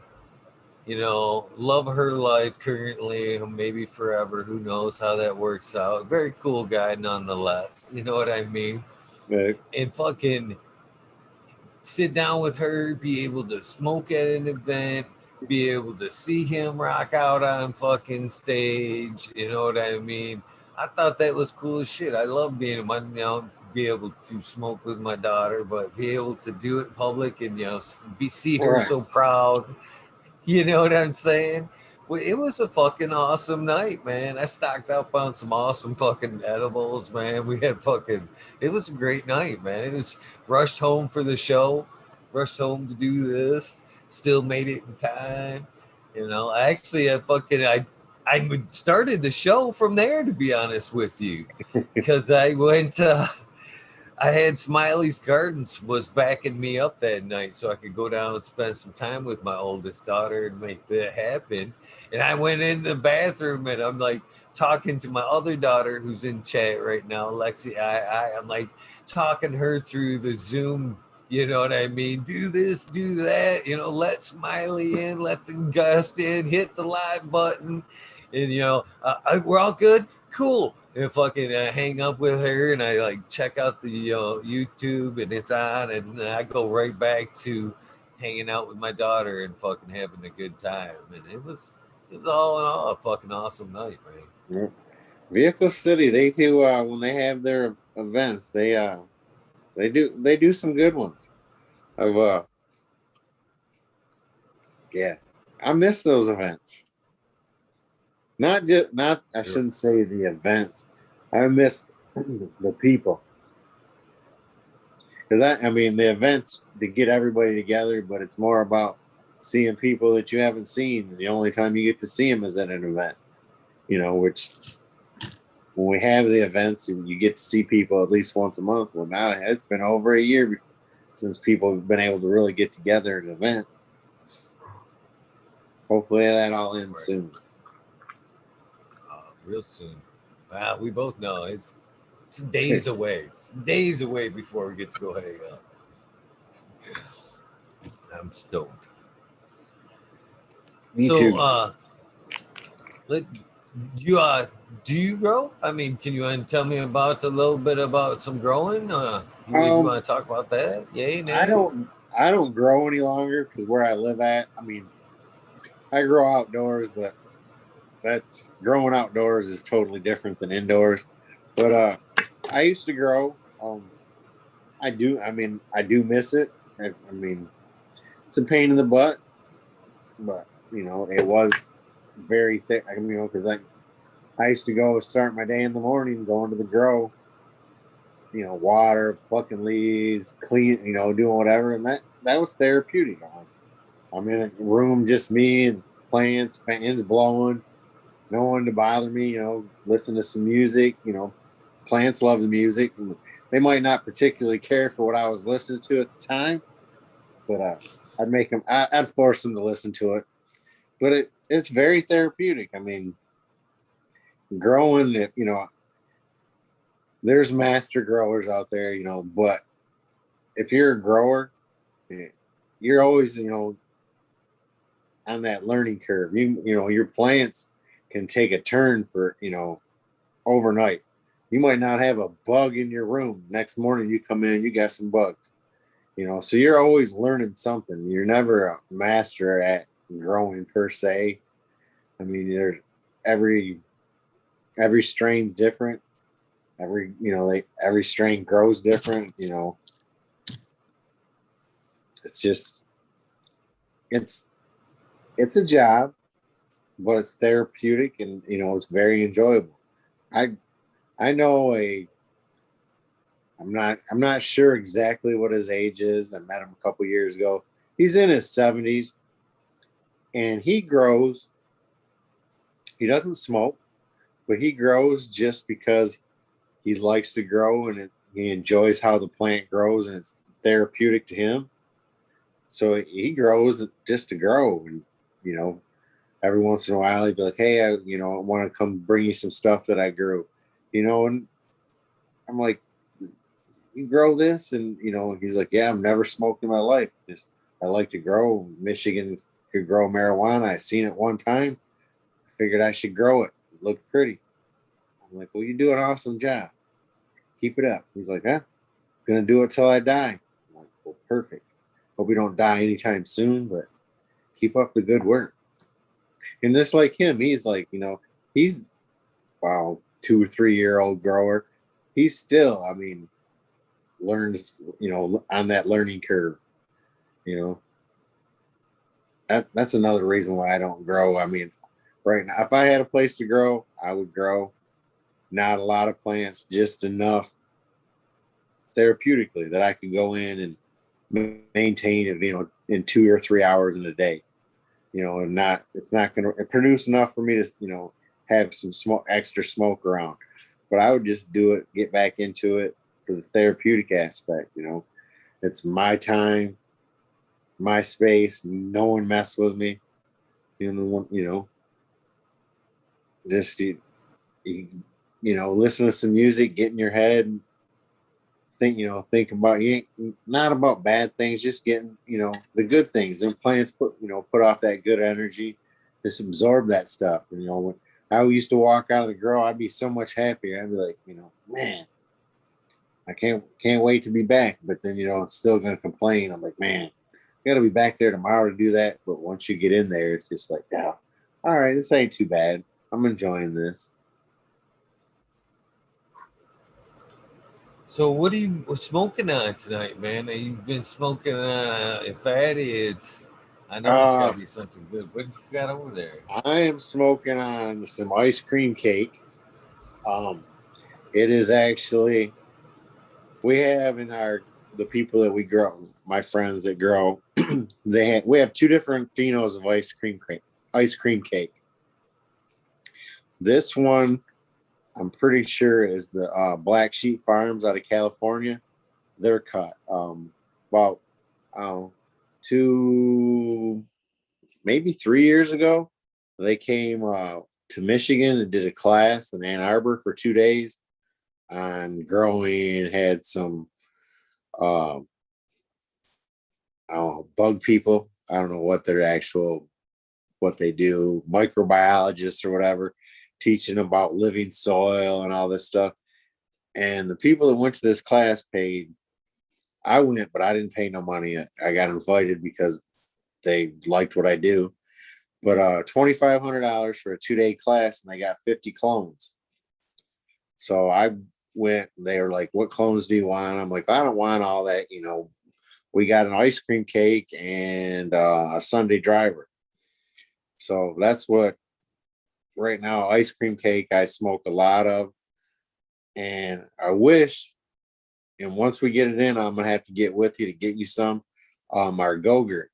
You know, love her life currently, maybe forever. Who knows how that works out? Very cool guy nonetheless. You know what I mean? Right. And fucking sit down with her, be able to smoke at an event, be able to see him rock out on fucking stage. You know what I mean? I thought that was cool as shit. I love being, you know, be able to smoke with my daughter, but be able to do it in public and, you know, see her so proud. You know what I'm saying? Well, it was a fucking awesome night, man. I stocked up on some awesome fucking edibles, man. We had fucking, it was a great night, man. It was rushed home for the show, rushed home to do this, still made it in time. You know, actually, I started the show from there, to be honest with you, because I went, I had Smiley's Gardens was backing me up that night so I could go down and spend some time with my oldest daughter and make that happen. And I went in the bathroom and I'm like talking to my other daughter who's in chat right now, Lexi. I'm like talking her through the Zoom. You know what I mean? Do this, do that. You know, let Smiley in, let the guest in, hit the live button, and you know, we're all good. Cool. And fucking hang up with her, and I like check out the YouTube, and it's on, and then I go right back to hanging out with my daughter and fucking having a good time. And it was all in all a fucking awesome night, man. Vehicle City, they do when they have their events, they do some good ones. I've yeah, I miss those events. Not I shouldn't say the events. I miss the people. Because I mean the events to get everybody together, but it's more about seeing people that you haven't seen. And the only time you get to see them is at an event. You know, which when we have the events, you get to see people at least once a month. Well, now it's been over a year since people have been able to really get together at an event. Hopefully that all ends soon. Real soon. Wow, we both know it's days away. It's days away before we get to go hang out. I'm stoked. Me too. Do you grow? I mean, can you tell me about a little bit about some growing? You want to talk about that? Yay, nay? I don't grow any longer because where I live at, I mean, I grow outdoors, but that's growing outdoors is totally different than indoors. But I used to grow. I do miss it. I mean, it's a pain in the butt, but you know, it was very thick. I mean, because I used to go start my day in the morning going to the grow, you know, water, plucking leaves, clean, you know, doing whatever, and that was therapeutic. I'm in a room, just me and plants, fans blowing, no one to bother me, you know, listen to some music, you know. Plants love the music, and they might not particularly care for what I was listening to at the time, but I'd make them, I'd force them to listen to it. But it's very therapeutic. I mean, growing it, you know, there's master growers out there, you know, but if you're a grower, you're always, you know, on that learning curve. You know, your plants can take a turn for, you know, overnight. You might not have a bug in your room. Next morning you come in, you got some bugs. You know, so you're always learning something. You're never a master at growing per se. I mean, there's every strain's different. Every strain grows different. You know, it's just it's a job, but it's therapeutic, and you know, it's very enjoyable. I I know a I'm not sure exactly what his age is. I met him a couple years ago. He's in his 70s, and he grows. He doesn't smoke, but he grows just because he likes to grow, and he enjoys how the plant grows, and it's therapeutic to him. So he grows just to grow, and you know, every once in a while he'd be like, "Hey, I want to come bring you some stuff that I grew," you know, and I'm like, "You grow this?" And you know, he's like, "Yeah, I've never smoked in my life. Just I like to grow. Michigan could grow marijuana. I seen it one time. I figured I should grow it. It looked pretty." I'm like, "Well, you do an awesome job. Keep it up." He's like, "Huh? Gonna do it till I die." I'm like, "Well, perfect. Hope we don't die anytime soon, but keep up the good work." And just like him, he's like, he's wow, 2 or 3 year old grower. He's still, I mean, learns, on that learning curve. You know, that's another reason why I don't grow. I mean, right now, if I had a place to grow, I would grow. Not a lot of plants, just enough therapeutically that I could go in and maintain it, in 2 or 3 hours in a day. And it's not going to produce enough for me to, have some extra smoke around. But I would just do it, get back into it for the therapeutic aspect. It's my time, my space. No one mess with me. Just listen to some music, get in your head, think about you ain't not about bad things, just getting, the good things. And plants put off that good energy, just absorb that stuff. When I used to walk out of the grow, I'd be so much happier. I'd be like, man, I can't wait to be back. But then, I'm still gonna complain. I'm like, man, I gotta be back there tomorrow to do that. But once you get in there, it's just like, yeah, all right, this ain't too bad. I'm enjoying this. So what are you smoking on tonight, man? You've been smoking fatty. I know it's gotta be something good. What you got over there? I am smoking on some ice cream cake. It is actually, we have in the people that we grow, my friends that grow, we have two different phenos of ice cream cake. This one, I'm pretty sure, is the Black Sheep Farms out of California. They're cut about uh, 2, maybe 3 years ago. They came to Michigan and did a class in Ann Arbor for 2 days on growing. Had some uh, bug people. I don't know what they do, microbiologists or whatever, teaching about living soil and all this stuff. And the people that went to this class paid. I went, but I didn't pay no money. I got invited because they liked what I do. But $2,500 for a 2-day class, and they got 50 clones. So I went. They were like, "What clones do you want?" I'm like, "I don't want all that. We got an ice cream cake and a Sunday driver." So that's what right now, ice cream cake I smoke a lot of. And I wish, and once we get it in, I'm gonna have to get with you to get you some our Go-Gurt,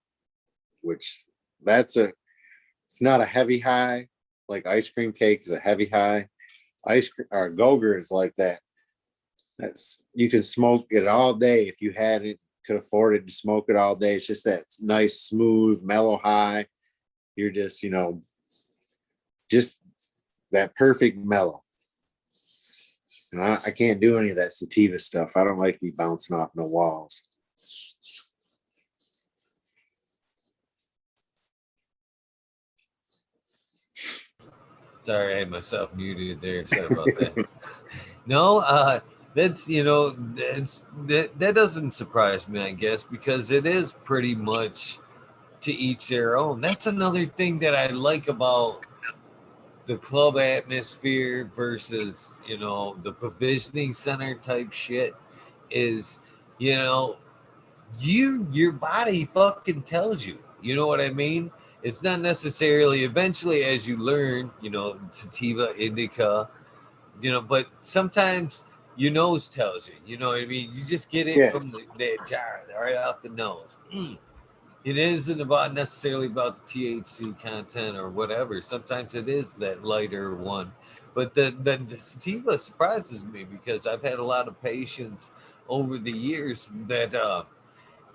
which it's not a heavy high like ice cream cake is a heavy high. Ice cream or Go-Gurt is like that. You can smoke it all day if you had it, could afford it to smoke it all day. It's just that nice, smooth, mellow high. You're just that perfect mellow. And I can't do any of that sativa stuff. I don't like to be bouncing off no walls. Sorry, I had myself muted there. Sorry about that. No, That's that doesn't surprise me, I guess, because it is pretty much to each their own. That's another thing that I like about the club atmosphere versus the provisioning center type shit is you know your body fucking tells you. You know what I mean? It's not necessarily eventually as you learn, sativa, indica, but sometimes your nose tells you. You know what I mean? You just get it Yeah. from the jar right off the nose. It isn't about necessarily about the THC content or whatever. Sometimes it is that lighter one, but the sativa surprises me because I've had a lot of patients over the years that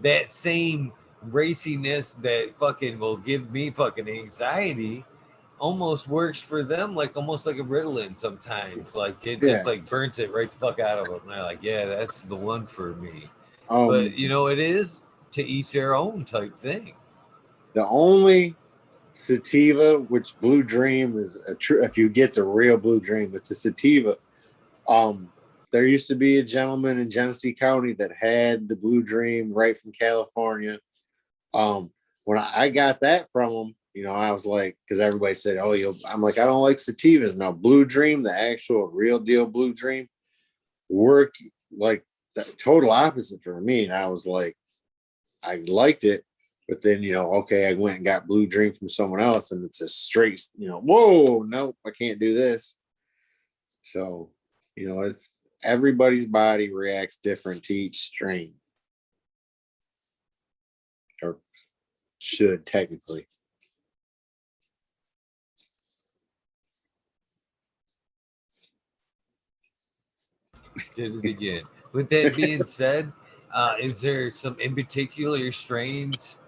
that same raciness that fucking will give me fucking anxiety almost works for them, like almost like a Ritalin sometimes. Like it Yeah. just like burns it right the fuck out of them. And they're like, yeah, that's the one for me. But Um, it is to each their own type thing. the only sativa, which Blue Dream is a true, if you get to real Blue Dream, it's a sativa. Um, there used to be a gentleman in Genesee County that had the Blue Dream right from California. When I got that from him, I was like, because everybody said, "Oh, I'm like, I don't like sativas." Now, Blue Dream, the actual real deal Blue Dream, worked like the total opposite for me, and I was like, I liked it, but then okay, I went and got Blue Dream from someone else, and it's a straight, whoa, nope, I can't do this. So, it's everybody's body reacts different to each strain, or should technically. Did it again. With that being said, is there some in particular strains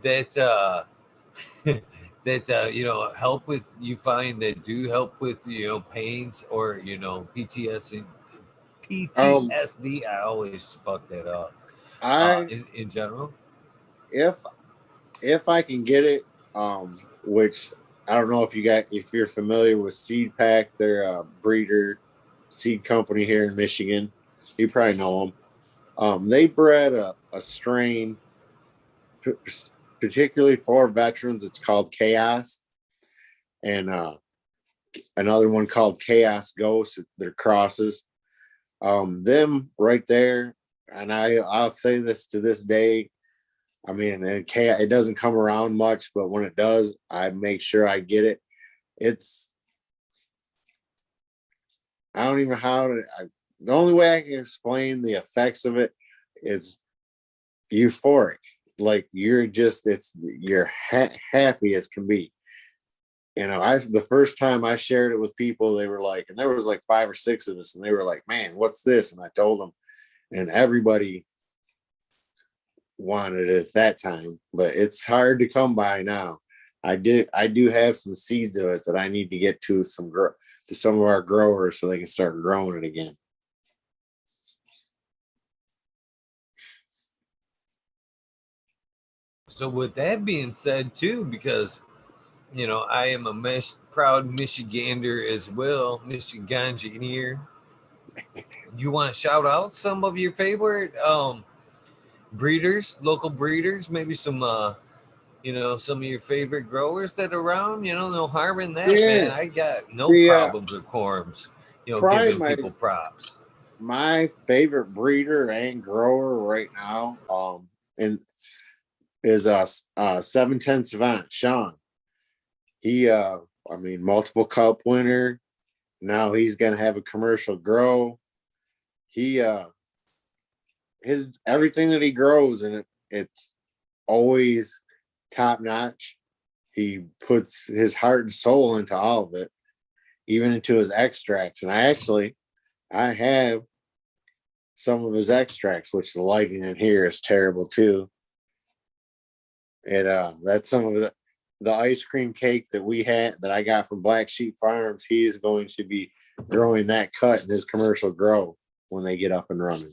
that that help with you find that do help with pains or PTSD? Um, PTSD. I always fuck that up. I In general. if I can get it, which I don't know if you're familiar with Seed Pack, they're a breeder seed company here in Michigan. You probably know them. They bred a strain particularly for veterans. It's called Chaos, and another one called Chaos Ghost. They're crosses. Them right there, and I'll say this to this day. I mean, it doesn't come around much, but when it does, I make sure I get it. It's I don't even know how to. The only way I can explain the effects of it is euphoric. Like you're happy as can be. The first time I shared it with people, they were like, and there was like 5 or 6 of us, and they were like, "Man, what's this?" And I told them, and everybody wanted it at that time, but it's hard to come by now. I do have some seeds of it that I need to get to some of our growers so they can start growing it again. So with that being said, too, because I am a proud Michigander as well, Michigander. You want to shout out some of your favorite breeders, local breeders, maybe some some of your favorite growers that are around. No harm in that, man. Yeah, I got no the problems or quorums. probably Giving people props. my favorite breeder and grower right now, and is 710 Savant Sean. He I mean, multiple cup winner. Now he's gonna have a commercial grow. He his everything that he grows, and it's always top notch. He puts his heart and soul into all of it, even into his extracts. And I have some of his extracts, which the lighting in here is terrible too. That's some of the ice cream cake that I got from Black Sheep Farms. He's going to be growing that cut in his commercial grow when they get up and running.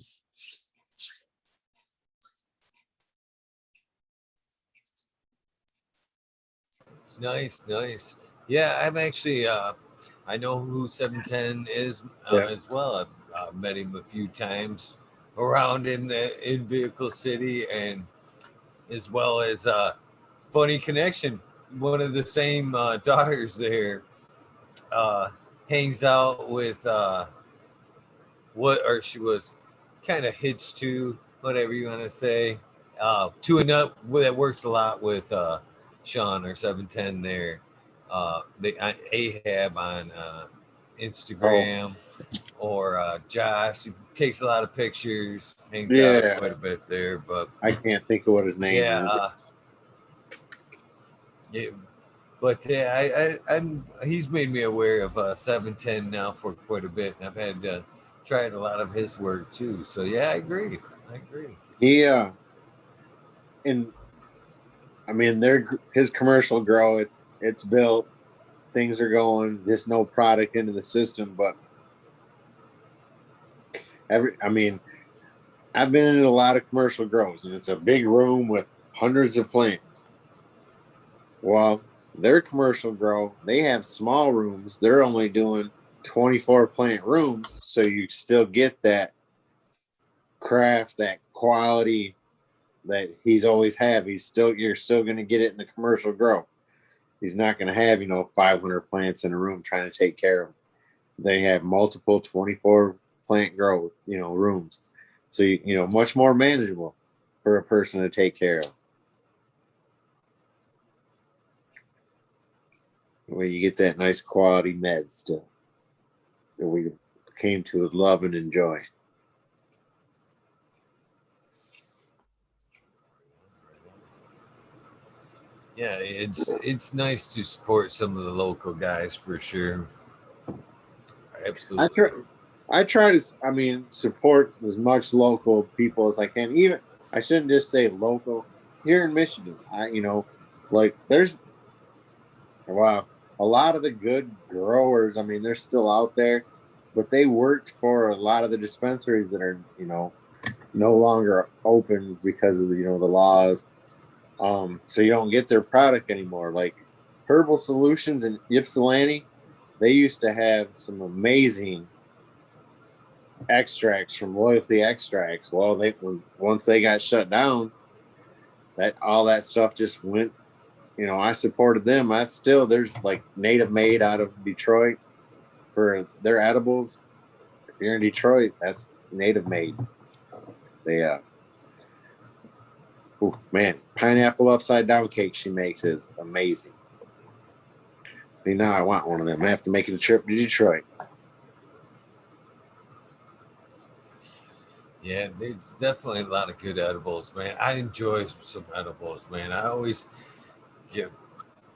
Nice, Yeah, I'm actually I know who 710 is Yeah. as well. Met him a few times around in Vehicle City, and as well as funny connection. One of the same daughters there uh, hangs out with or she was kind of hitched to, whatever you want to say, to another that works a lot with Sean or 710 there. They Ahab on Instagram, or Josh, who takes a lot of pictures, hangs out Yeah. quite a bit there. But I can't think of what his name yeah, is. yeah, but I'm he's made me aware of 710 now for quite a bit, and I've had tried a lot of his work too. So yeah, I agree. He and I mean, his commercial grow. It's built. Things are going. Just no product into the system, but I mean, I've been in a lot of commercial grows, and it's a big room with hundreds of plants. Well, their commercial grow, they have small rooms. They're only doing 24 plant rooms, so you still get that craft, that quality that he's always have. You're still going to get it in the commercial grow. He's not going to have 500 plants in a room trying to take care of them. They have multiple 24 plant grow rooms, so much more manageable for a person to take care of. Where you get that nice quality meds still that we came to love and enjoy. Yeah, it's nice to support some of the local guys for sure. Absolutely. I try to support as much local people as I can. Even I shouldn't just say local here in Michigan. There's wow, a lot of the good growers. I mean, they're still out there, but they worked for a lot of the dispensaries that are no longer open because of the laws. So you don't get their product anymore. Like Herbal Solutions in Ypsilanti, they used to have some amazing extracts from Loyalty Extracts. Well, once they got shut down, that all that stuff just went. I supported them. There's like Native Made out of Detroit for their edibles. If you're in Detroit, that's Native Made. They man, pineapple upside down cake she makes is amazing. See, now I want one of them. I have to make a trip to Detroit. Yeah, there's definitely a lot of good edibles, man. I enjoy some edibles, man. I always get.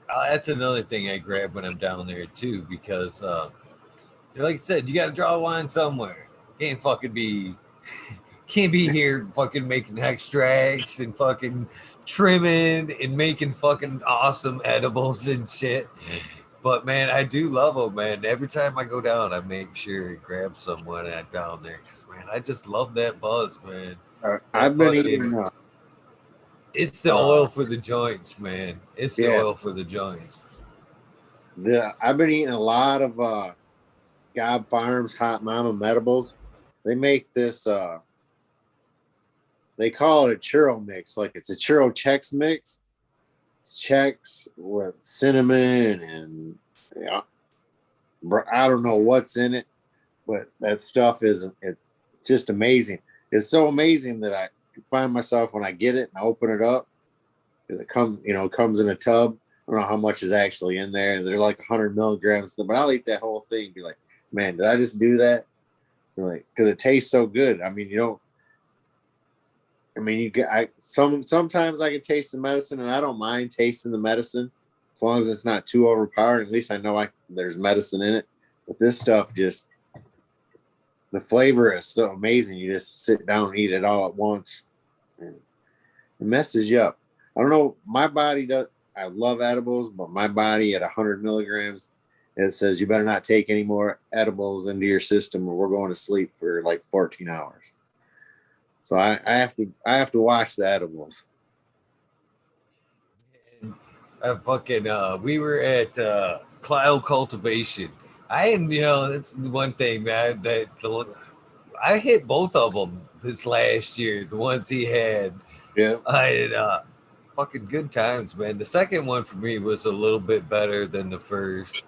That's another thing I grab when I'm down there too, because like I said, you got to draw a line somewhere. Can't be here fucking making extracts and fucking trimming and making fucking awesome edibles and shit. But man, I do love them, man. Every time I go down, I make sure to grab someone down there because man, I just love that buzz, man. I've been eating. It's the oil for the joints, man. It's the oil for the joints. I've been eating a lot of Gob Farms Hot Mama Medibles. They make this. They call it a churro mix. Like it's a churro Chex mix. It's Chex with cinnamon and I don't know what's in it, but that stuff it's just amazing. It's so amazing that I find myself when I get it and I open it up, because it comes in a tub. I don't know how much is actually in there. They're like 100 milligrams, but I'll eat that whole thing. Be like, man, did I just do that? Like, because it tastes so good. I mean, sometimes I can taste the medicine, and I don't mind tasting the medicine as long as it's not too overpowering. At least I know there's medicine in it. But this stuff the flavor is so amazing. You just sit down and eat it all at once, and it messes you up. I don't know. My body does. I love edibles, but my body at 100 milligrams, it says you better not take any more edibles into your system, or we're going to sleep for like 14 hours. So I have to watch the edibles. We were at Cloud Cultivation. That's the one thing, man, I hit both of them this last year. The ones he had, Yeah. I had fucking good times, man. The second one for me was a little bit better than the first,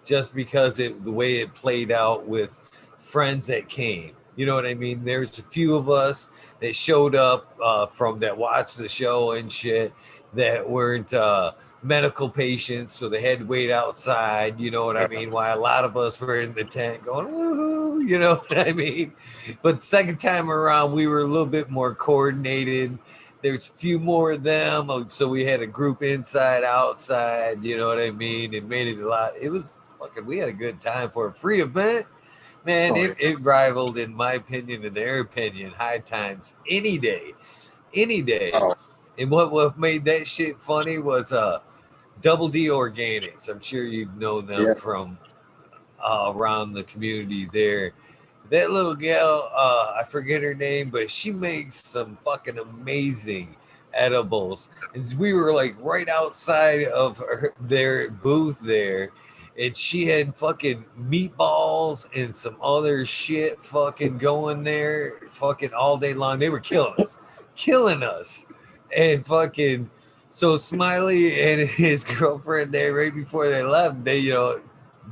just because the way it played out with friends that came. You know what I mean? There's a few of us that showed up from that watched the show and shit that weren't medical patients, so they had to wait outside. You know what I mean? While a lot of us were in the tent going, woohoo, you know what I mean? But second time around, we were a little bit more coordinated. There's a few more of them, so we had a group inside, outside. You know what I mean? It made it a lot. It was fucking. We had a good time for a free event. Man, it rivaled, in my opinion, in their opinion, high times any day, any day. Oh. And what made that shit funny was Double D Organics. I'm sure you've known them from around the community there. That little gal, I forget her name, but she makes some fucking amazing edibles. And we were like right outside of their booth there. And she had fucking meatballs and some other shit fucking going there fucking all day long. They were killing us. And fucking, so Smiley and his girlfriend there right before they left, they,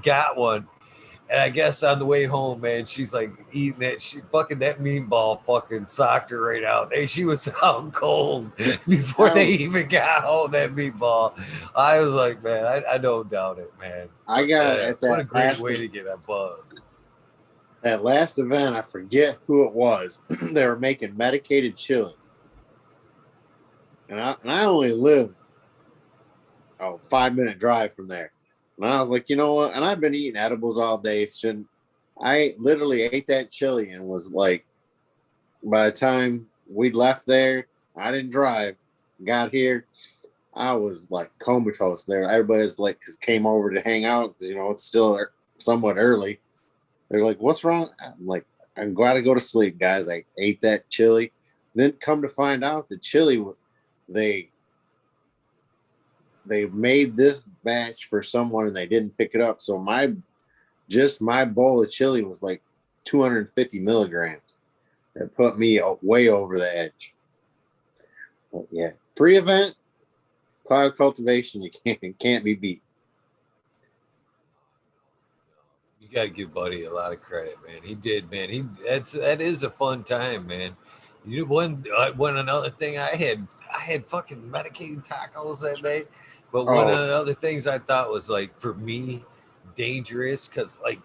got one. And I guess on the way home, man, she's like eating that shit. Fucking that meatball fucking socked her right out. Hey, she was out cold before they even got home, that meatball. I was like, man, I don't doubt it, man. I got at that. What a great way to get a buzz. That last event, I forget who it was. They were making medicated chili. And I only live 5-minute drive from there. And I was like, you know what? And I've been eating edibles all day. I literally ate that chili and was like, by the time we left there, I didn't drive. Got here, I was like comatose there. Everybody's like, came over to hang out. It's still somewhat early. They're like, what's wrong? I'm like, I'm glad to go to sleep, guys. I ate that chili. Then come to find out the chili, they made this batch for someone and they didn't pick it up. So my bowl of chili was like 250 milligrams. That put me way over the edge. But yeah, free event, cloud cultivation, you can't be beat. You got to give Buddy a lot of credit, man. He did, man. That is a fun time, man. One another thing I had fucking medicated tacos that day, but one of the other things I thought was like for me dangerous because like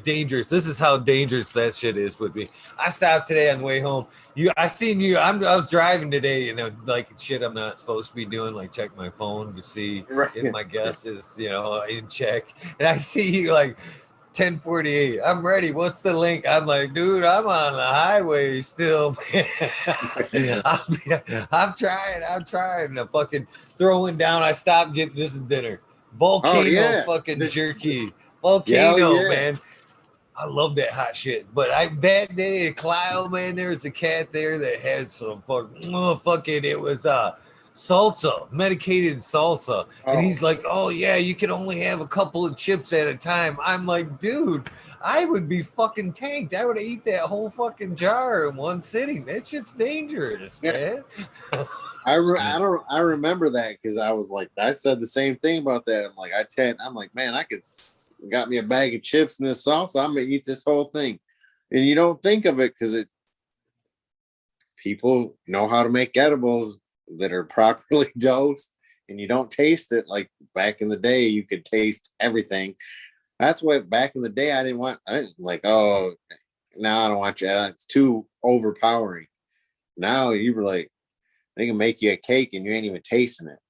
dangerous. This is how dangerous that shit is with me. I stopped today on the way home. I seen you. I was driving today, like shit I'm not supposed to be doing, like check my phone to see if my guess is in check, and I see you like 10:48. I'm ready. What's the link? I'm like, dude, I'm on the highway still. I'm trying to fucking throwing down. I stopped getting this is dinner. Volcano fucking jerky. Volcano, man. I love that hot shit. But that day at Clio, man, there was a cat there that had some fucking it was salsa, medicated salsa. And he's like, oh yeah, you can only have a couple of chips at a time. I'm like, dude, I would be fucking tanked. I would eat that whole fucking jar in one sitting. That shit's dangerous, man. I remember that because I was like, I said the same thing about that. I'm like, man, I got me a bag of chips and this salsa. I'm gonna eat this whole thing. And you don't think of it because people know how to make edibles that are properly dosed, and you don't taste it like back in the day. You could taste everything. That's why back in the day I didn't like, oh, now I don't want you. It's too overpowering. Now you were like, they can make you a cake and you ain't even tasting it.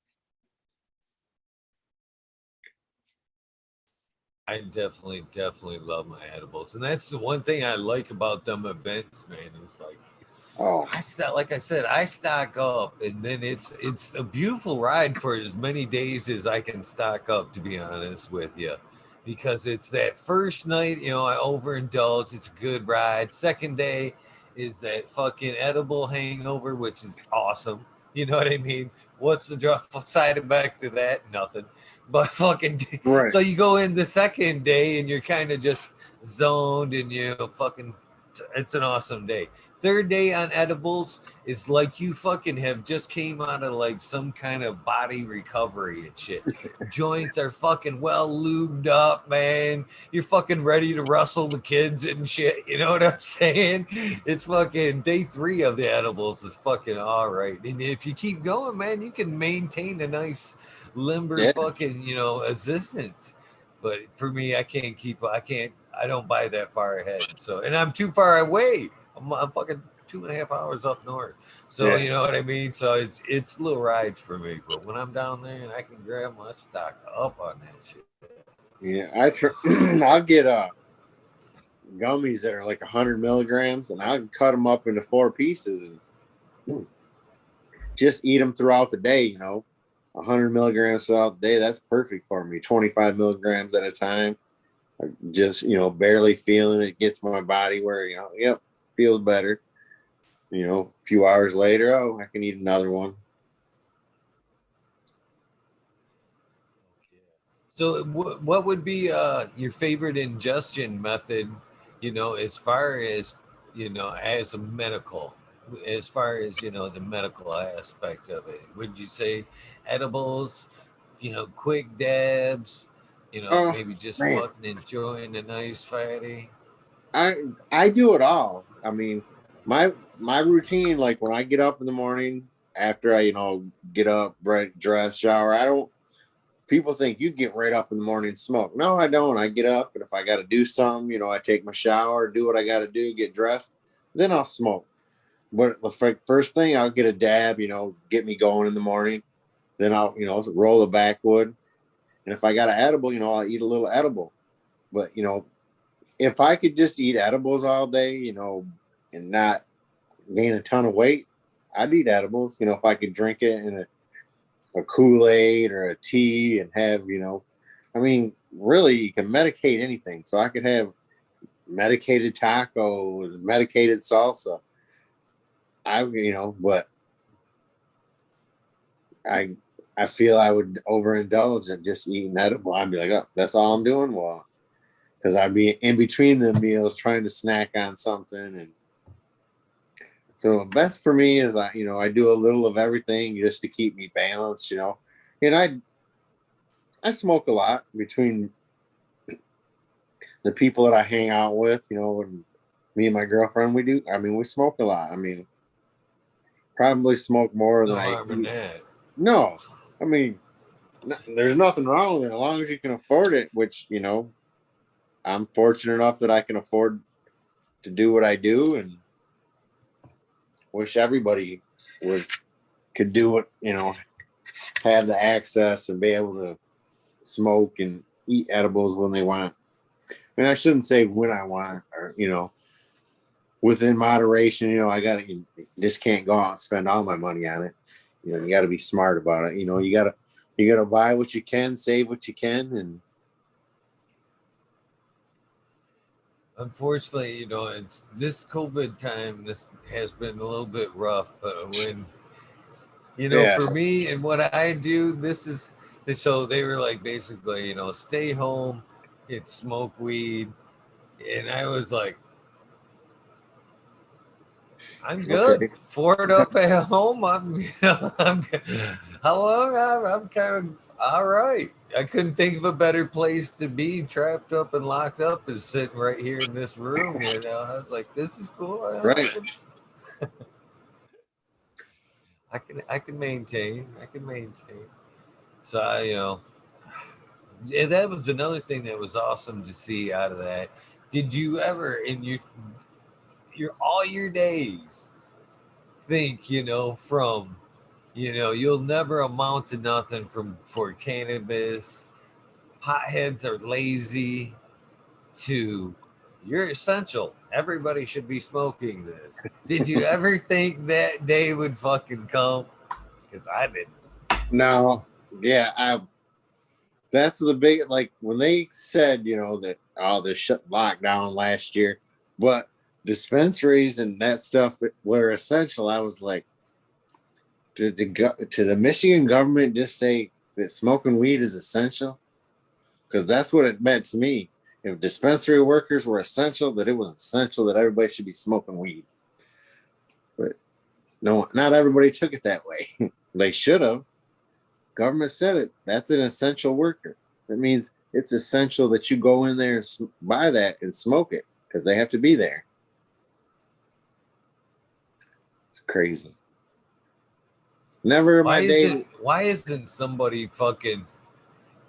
I definitely love my edibles, and that's the one thing I like about them events, man. It's like, I stock up, and then it's a beautiful ride for as many days as I can stock up, to be honest with you, because it's that first night, I overindulge. It's a good ride. Second day is that fucking edible hangover, which is awesome. You know what I mean? What's the side effect to that? Nothing. But fucking, so you go in the second day and you're kind of just zoned and fucking it's an awesome day. Third day on edibles is like you fucking have just came out of like some kind of body recovery and shit. Joints are fucking well lubed up, man. You're fucking ready to wrestle the kids and shit. You know what I'm saying? It's fucking day 3 of the edibles is fucking all right. And if you keep going, man, you can maintain a nice limber fucking, you know, existence. But for me, I don't buy that far ahead. So, and I'm too far away. I'm fucking 2.5 hours up north. So, you know what I mean? So it's little rides for me. But when I'm down there and I can grab my stock up on that shit. Yeah, I'll get gummies that are like 100 milligrams, and I'll cut them up into 4 pieces and just eat them throughout the day. You know, 100 milligrams throughout the day. That's perfect for me. 25 milligrams at a time. Just, you know, barely feeling it, gets my body where, you know, yep, feels better. You know, a few hours later, oh, I can eat another one. So what would be your favorite ingestion method, you know, as far as, you know, as a medical, as far as, you know, the medical aspect of it? Would you say edibles, you know, quick dabs, you know, Oh, maybe just man. fucking enjoying a nice fatty? I do it all. I mean, my routine, like when I get up in the morning, after I, you know, get up, dress, shower, I don't, people think you get right up in the morning and smoke. No, I don't. I get up, and if I got to do something, you know, I take my shower, do what I got to do, get dressed, then I'll smoke. But the first thing, I'll get a dab, you know, get me going in the morning. Then I'll, you know, roll a backwood. And if I got an edible, you know, I'll eat a little edible. But, you know, if I could just eat edibles all day, you know, and not gain a ton of weight, I'd eat edibles. You know, if I could drink it in a Kool-Aid or a tea and have, you know, I mean, really, you can medicate anything. So I could have medicated tacos, medicated salsa. You know, but I I feel I would overindulge and just eating edible. I'd be like, oh, that's all I'm doing. Well, because I'd be in between the meals trying to snack on something. And so best for me is you know, I do a little of everything just to keep me balanced, you know. And I smoke a lot between the people that I hang out with, you know, and me and my girlfriend, we smoke a lot. I mean, probably smoke more No than I harm in eat. that. No, I mean, there's nothing wrong with it as long as you can afford it, which, you know, I'm fortunate enough that I can afford to do what I do, and wish everybody could do it, you know, have the access and be able to smoke and eat edibles when they want. I mean, I shouldn't say when I want, or, you know, within moderation. You know, you just can't go out and spend all my money on it. You know, you got to be smart about it. You know, you gotta buy what you can, save what you can, and Unfortunately, you know, it's this COVID time. This has been a little bit rough, but when, you know, yeah, for me and what I do, so they were like basically, you know, stay home, smoke weed, and I was like, I'm good. okay, Ford up at home. You know, how long? I'm kind of all right. I couldn't think of a better place to be trapped up and locked up as sitting right here in this room. You know, I was like, this is cool. right. I can maintain. I can maintain. So you know, yeah, that was another thing that was awesome to see out of that. Did you ever in your all your days think, you know, from, you know, you'll never amount to nothing for cannabis, potheads are lazy, to you're essential, everybody should be smoking this? Did you ever think that day would fucking come? Because I didn't. Now, yeah, that's the big, like when they said, you know, that they shut lockdown last year, but dispensaries and that stuff were essential. I was like, did the Michigan government just say that smoking weed is essential? Because that's what it meant to me. if dispensary workers were essential, that it was essential that everybody should be smoking weed. But no, not everybody took it that way. They should have. Government said it. That's an essential worker. That means it's essential that you go in there and buy that and smoke it because they have to be there. It's crazy. Never in my day. Why isn't somebody fucking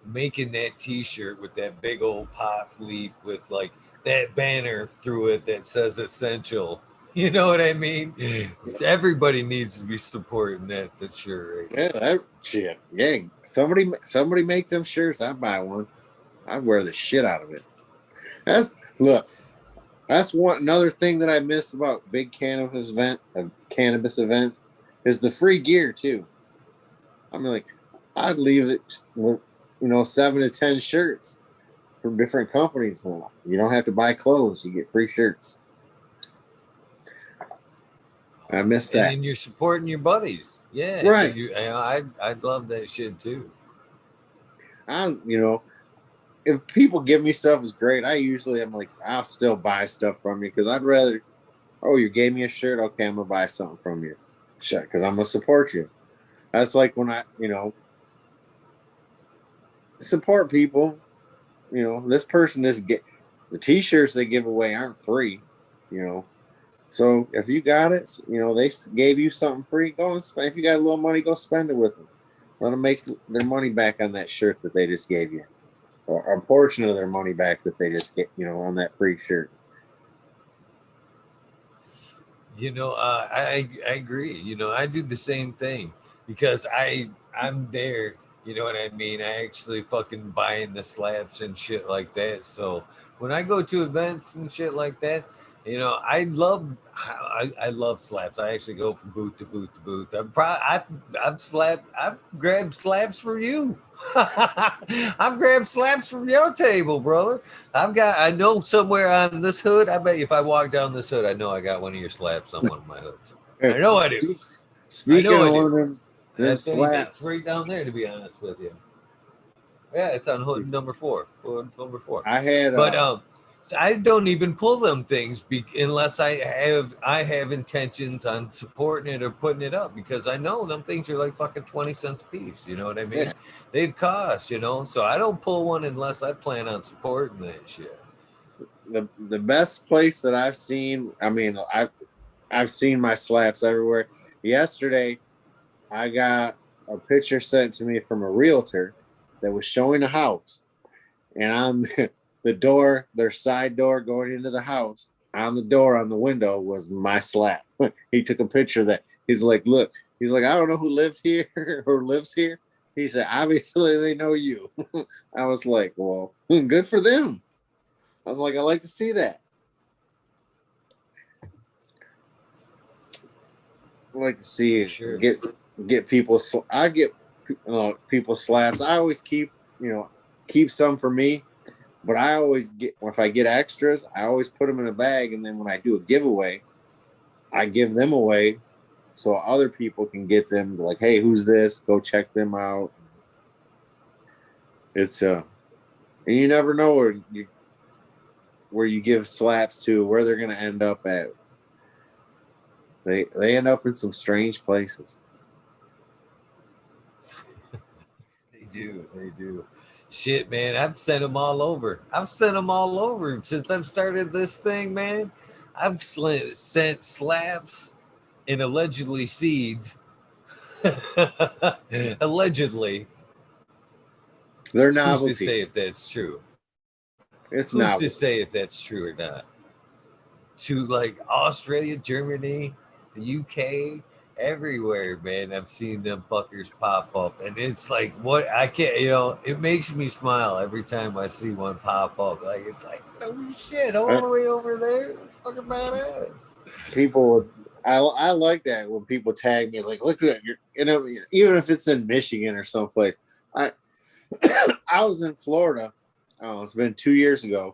making that T-shirt with that big old pot leaf with like that banner through it that says essential? You know what I mean? Everybody needs to be supporting that shirt. Right? Yeah, shit. Yeah, somebody make them shirts. I'd buy one. I'd wear the shit out of it. That's another thing that I miss about big cannabis events is the free gear too. I mean, like, I'd leave it with 7 to 10 shirts from different companies now. You don't have to buy clothes; you get free shirts. I miss that. And you're supporting your buddies. Yeah, right. I'd love that shit too. If people give me stuff, it's great. I'm like, I'll still buy stuff from you because I'd rather. Oh, you gave me a shirt. Okay, I'm gonna buy something from you. Shit, because I'm gonna support you. That's like when I, support people. This person the T-shirts they give away aren't free. So if you got it, they gave you something free. Go and spend. If you got a little money, go spend it with them. Let them make their money back on that shirt that they just gave you, or a portion of their money back that they just get, on that free shirt. I agree. I do the same thing because I'm there. You know what I mean? I actually fucking buying the slabs and shit like that. So when I go to events and shit like that, I love slabs. I actually go from booth to booth to booth. I've grabbed slabs for you. I've grabbed slabs from your table, brother. I know somewhere on this hood. I bet if I walk down this hood, I know I got one of your slabs on one of my hoods. I know I do. Speaking of one of them slabs, it's right down there. To be honest with you, yeah, it's on hood number 4. Hood number 4. I had, so I don't even pull them things unless I have intentions on supporting it or putting it up because I know them things are like fucking 20 cents a piece. You know what I mean? Yeah. They cost, so I don't pull one unless I plan on supporting that shit. The best place that I've seen, I mean, I've seen my slaps everywhere. Yesterday, I got a picture sent to me from a realtor that was showing a house, and on the door, their side door going into the house, on the door on the window was my slap. He took a picture of that. He's like, look, he's like, I don't know who lives here or lives here. He said, obviously they know you. I was like, well, good for them. I was like, I like to see that. I like to see it. Sure. Get people. I get people slaps. I always keep some for me. But I always if I get extras, I always put them in a bag. And then when I do a giveaway, I give them away so other people can get them. Like, hey, who's this? Go check them out. It's and you never know where you give slaps to, where they're going to end up at. They end up in some strange places. They do. Shit, man, I've sent them all over. Since I've started this thing, man. I've sent slabs and allegedly seeds. Allegedly. They're novelty. Who's to say if that's true? Who's to say if that's true or not? To like Australia, Germany, the UK, everywhere, man. I've seen them fuckers pop up, and it's like, what I can't, it makes me smile every time I see one pop up. Like, it's like, no shit, all the way over there. It's fucking badass. People, I like that when people tag me, like, look at you, even if it's in Michigan or someplace. I was in Florida. Oh, it's been 2 years ago.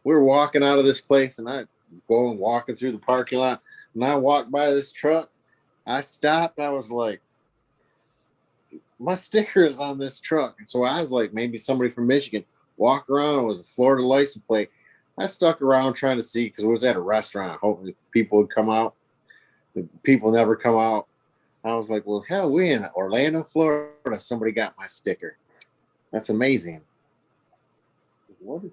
We were walking out of this place, and I go and walking through the parking lot, and I walked by this truck. I stopped. I was like, my sticker is on this truck. And so I was like, maybe somebody from Michigan. walk around. It was a Florida license plate. I stuck around trying to see because it was at a restaurant. Hoping people would come out. The people never come out. I was like, well, hell, we in Orlando, Florida. Somebody got my sticker. That's amazing. What is?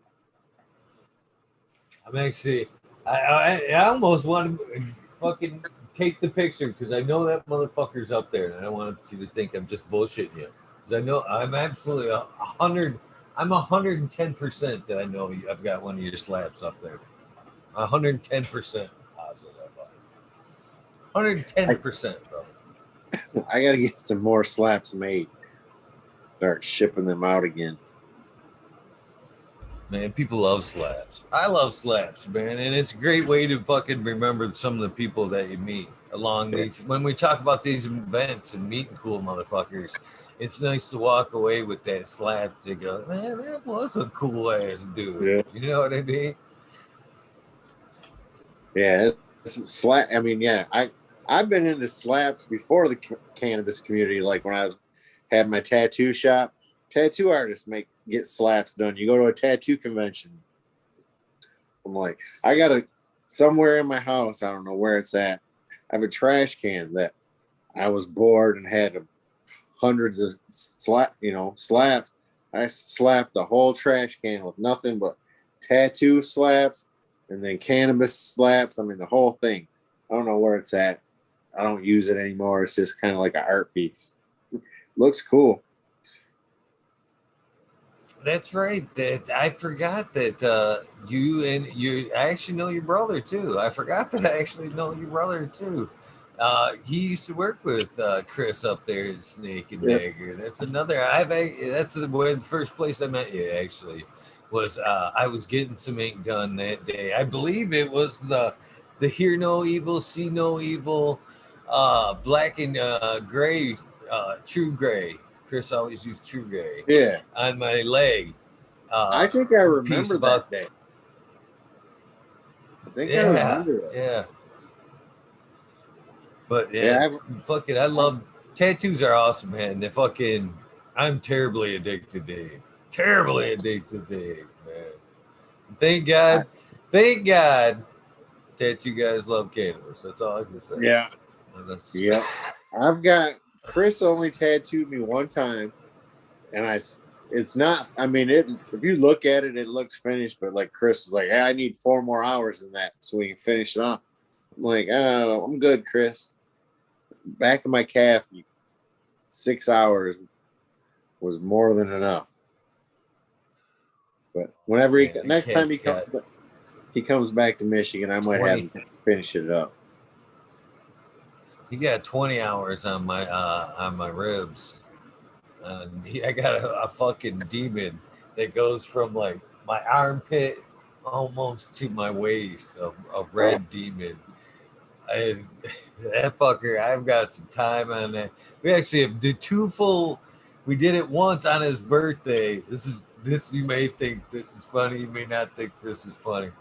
I'm actually, I almost want to fucking take the picture because I know that motherfucker's up there, and I don't want you to think I'm just bullshitting you. Because I know I'm absolutely 100. I'm 110% that I know I've got one of your slabs up there. 110% positive. 110%, bro. I got to get some more slaps made. Start shipping them out again. Man, people love slabs. I love slabs, man, and it's a great way to fucking remember some of the people that you meet along these. When we talk about these events and meeting cool motherfuckers, it's nice to walk away with that slap to go, man, that was a cool ass dude. Yeah. You know what I mean? Yeah, it's slap. I mean, yeah, I've been into slaps before the cannabis community. Like when I had my tattoo shop. Tattoo artists get slaps done. You go to a tattoo convention. I'm like, I got somewhere in my house. I don't know where it's at. I have a trash can that I was bored and had hundreds of slaps. I slapped the whole trash can with nothing but tattoo slaps and then cannabis slaps. I mean, the whole thing. I don't know where it's at. I don't use it anymore. It's just kind of like an art piece. Looks cool. That's right. That I forgot that I actually know your brother too. I forgot that I actually know your brother too. He used to work with Chris up there at Snake and Dagger. That's another. That's the first place I met you. Actually, was I was getting some ink done that day. I believe it was the Hear No Evil, See No Evil, black and gray, True Gray. Chris always used True Gray. Yeah. On my leg. I think I remember that day. I think I remember it. Yeah. But I love tattoos are awesome, man. They're fucking I'm terribly addicted to it. Terribly addicted to it, man. Thank God tattoo guys love cannabis. That's all I can say. Yeah. Yeah. I've got Chris only tattooed me one time, and it's not. I mean, if you look at it, it looks finished. But like Chris is like, hey, I need 4 more hours in that so we can finish it off. I'm like, oh, I'm good, Chris. Back of my calf, 6 hours was more than enough. But whenever next time he comes back to Michigan, I might have him finish it up. He got 20 hours on my ribs. I got a fucking demon that goes from like my armpit almost to my waist, a red demon. And that fucker, I've got some time on that. We actually did 2 full. We did it once on his birthday. This you may think this is funny. You may not think this is funny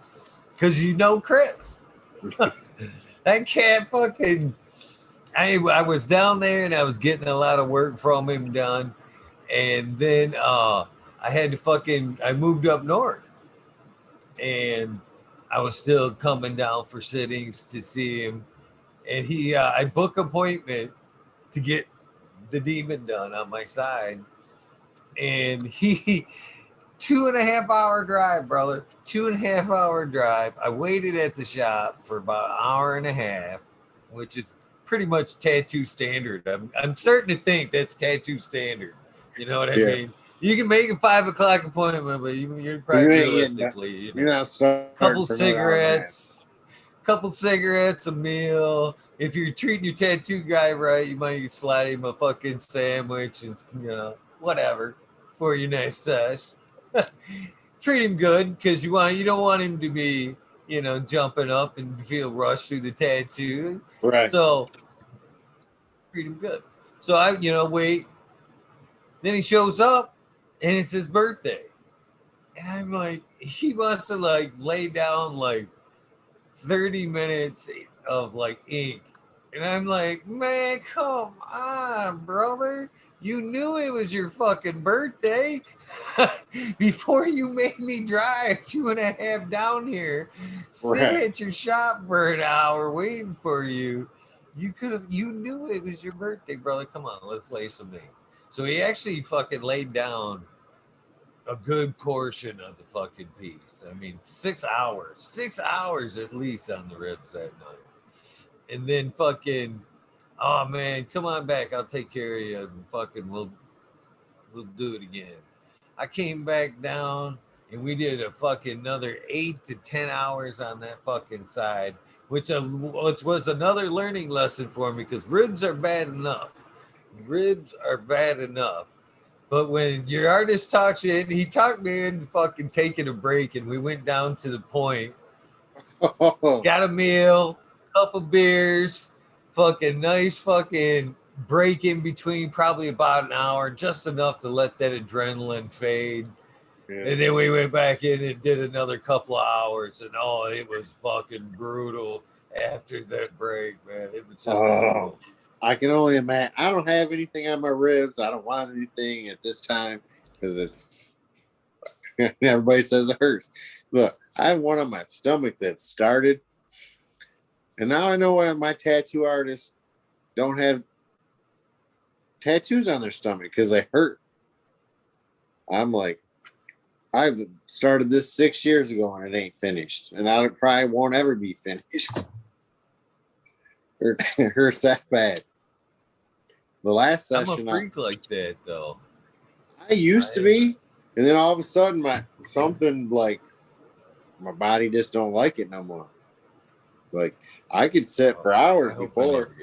because you know Chris. That cat fucking. I was down there and I was getting a lot of work from him done. And then I had to I moved up north. And I was still coming down for sittings to see him. And I booked an appointment to get the demon done on my side. And 2.5 hour drive, brother. 2.5 hour drive. I waited at the shop for about an hour and a half, which is pretty much tattoo standard. I'm starting to think that's tattoo standard. You know what I mean? You can make a 5 o'clock appointment, but you're probably realistically, you're not starting. Couple cigarettes, a meal. If you're treating your tattoo guy right, you might slide him a fucking sandwich and whatever for your next sesh. Treat him good because you don't want him to be jumping up and feel rushed through the tattoo. Right. So treat him good. So I, wait. Then he shows up and it's his birthday. And I'm like, he wants to lay down 30 minutes of ink. And I'm like, man, come on. on, brother. You knew it was your fucking birthday before you made me drive 2.5 down here, sit Right. at your shop for an hour waiting for you. You knew it was your birthday, brother. Come on, let's lay some names. So he actually fucking laid down a good portion of the fucking piece. I mean, 6 hours at least on the ribs that night. And then fucking, oh man, come on back. I'll take care of you. And fucking, we'll do it again. I came back down and we did a fucking another 8 to 10 hours on that fucking side, which was another learning lesson for me because ribs are bad enough. Ribs are bad enough. But when your artist talks you in, he talked me into fucking taking a break, and we went down to the point, got a meal, couple beers, fucking nice fucking break in between, probably about an hour, just enough to let that adrenaline fade. Yeah. And then we went back in and did another couple of hours, and oh, it was fucking brutal after that break, man. It was just brutal. I can only imagine. I don't have anything on my ribs. I don't want anything at this time because it's everybody says it hurts. Look, I have one on my stomach that started, and now I know why my tattoo artists don't have tattoos on their stomach because they hurt. I'm like, I started this 6 years ago and it ain't finished, and I probably won't ever be finished. It hurts that bad. The last session, I'm a freak like that, though. I used to be, and then all of a sudden, something like my body just don't like it no more. Like I could sit for hours before,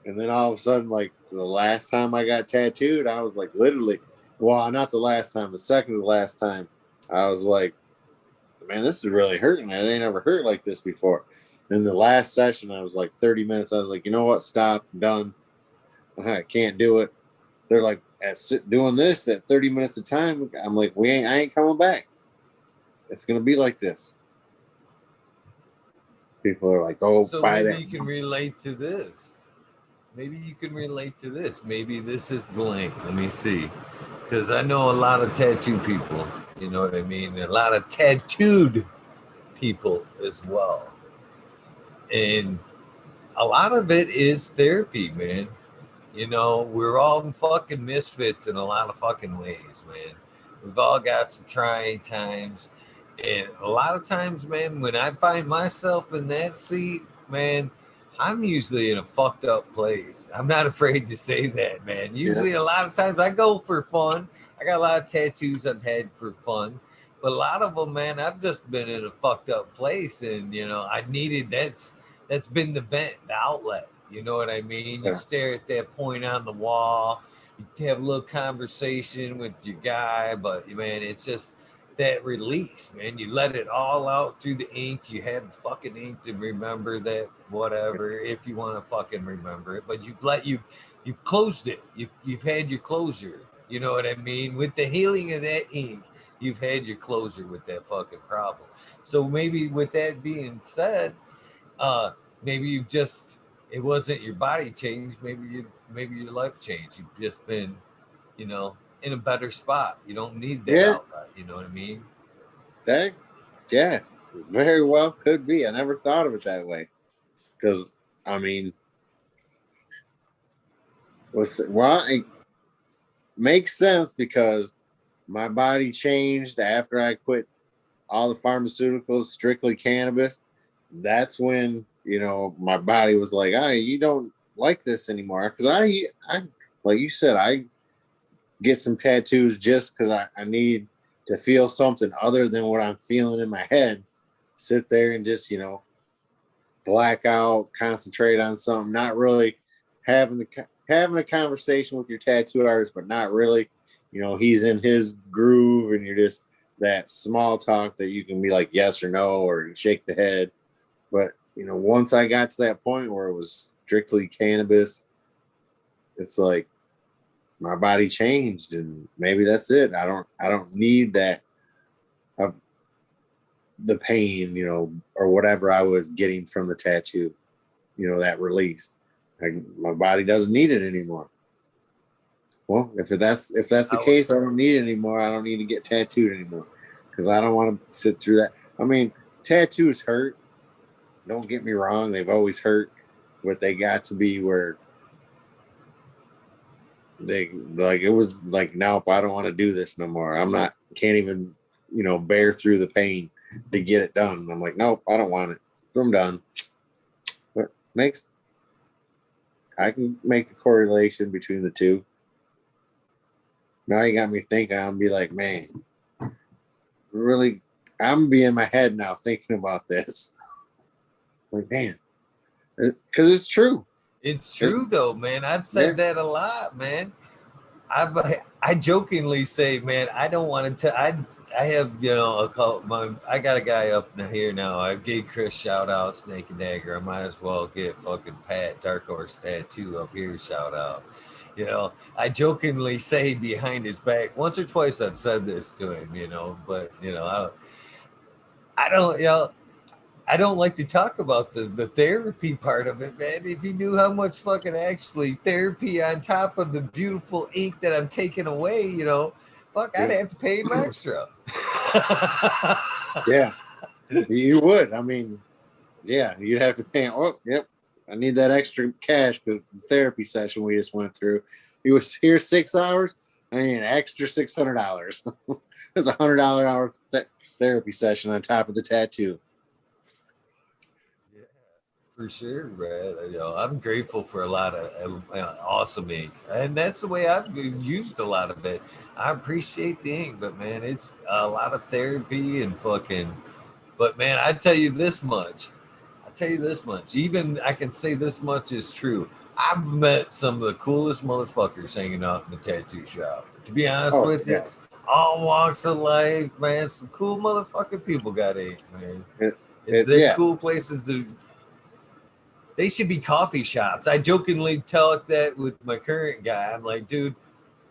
and then all of a sudden, like the last time I got tattooed, I was like literally, well, not the last time, the second to the last time, I was like, man, this is really hurting. I ain't ever hurt like this before. And the last session, I was like 30 minutes. I was like, you know what? Stop. I'm done. I can't do it. They're like, doing this at 30 minutes a time. I'm like, I ain't coming back. It's gonna be like this. People are like, oh, so buy maybe that. You can relate to this. Maybe this is the link. Let me see. Because I know a lot of tattoo people. You know what I mean? A lot of tattooed people as well. And a lot of it is therapy, man. You know, we're all fucking misfits in a lot of fucking ways, man. We've all got some trying times. And a lot of times, man, when I find myself in that seat, man, I'm usually in a fucked up place. I'm not afraid to say that, man. Usually, a lot of times I go for fun. I got a lot of tattoos I've had for fun. But a lot of them, man, I've just been in a fucked up place. And, you know, that's been the vent, the outlet. You know what I mean? You stare at that point on the wall. You have a little conversation with your guy, but man, it's just that release, man. You let it all out through the ink. You have fucking ink to remember that whatever, if you want to fucking remember it. But you've closed it. You've had your closure. You know what I mean? With the healing of that ink, you've had your closure with that fucking problem. So maybe with that being said, maybe you've just, it wasn't your body changed. Maybe your life changed. You've just been, you know, in a better spot. You don't need that outlet. You know what I mean? That, yeah, very well could be. I never thought of it that way. Because, I mean, it makes sense because my body changed after I quit all the pharmaceuticals, strictly cannabis. That's when, you know, my body was like, you don't like this anymore. Because I, like you said, I get some tattoos just because I need to feel something other than what I'm feeling in my head. Sit there and just, you know, black out, concentrate on something, not really having a conversation with your tattoo artist, but not really, you know, he's in his groove and you're just that small talk that you can be like yes or no or shake the head. But, you know, once I got to that point where it was strictly cannabis, it's like my body changed and maybe that's it. I don't need that the pain, you know, or whatever I was getting from the tattoo, you know, that release. My body doesn't need it anymore. Well, if that's the case, I don't need it anymore. I don't need to get tattooed anymore because I don't want to sit through that. I mean, tattoos hurt. Don't get me wrong; they've always hurt, but they got to be where they like it was like, nope, I don't want to do this no more. Can't even bear through the pain to get it done. I'm like, nope, I don't want it. I'm done. But I can make the correlation between the two. Now you got me thinking. I'm be like, man, really, I'm be in my head now thinking about this. Like, man, because it's true. It's true though, man. I've said that a lot, man. I jokingly say, man, I don't want to. I have I got a guy up here now. I gave Chris shout out, Snake and Dagger. I might as well get fucking Pat Dark Horse Tattoo up here shout out. I jokingly say behind his back once or twice. I've said this to him, but I don't. I don't like to talk about the therapy part of it, man. If you knew how much fucking actually therapy on top of the beautiful ink that I'm taking away, I'd have to pay him extra. Yeah, you would. I mean, yeah, you'd have to pay him. Oh, yep. I need that extra cash because the therapy session we just went through. He was here 6 hours. I need an extra $600. It's $100 hour therapy session on top of the tattoo. For sure, Brad. I'm grateful for a lot of awesome ink, and that's the way I've used a lot of it. I appreciate the ink, but man, it's a lot of therapy and fucking. But man, I tell you this much. Even I can say this much is true. I've met some of the coolest motherfuckers hanging out in the tattoo shop. To be honest with you, all walks of life, man. Some cool motherfucking people got ink, man. They're cool places to. They should be coffee shops. I jokingly tell that with my current guy. I'm like, dude,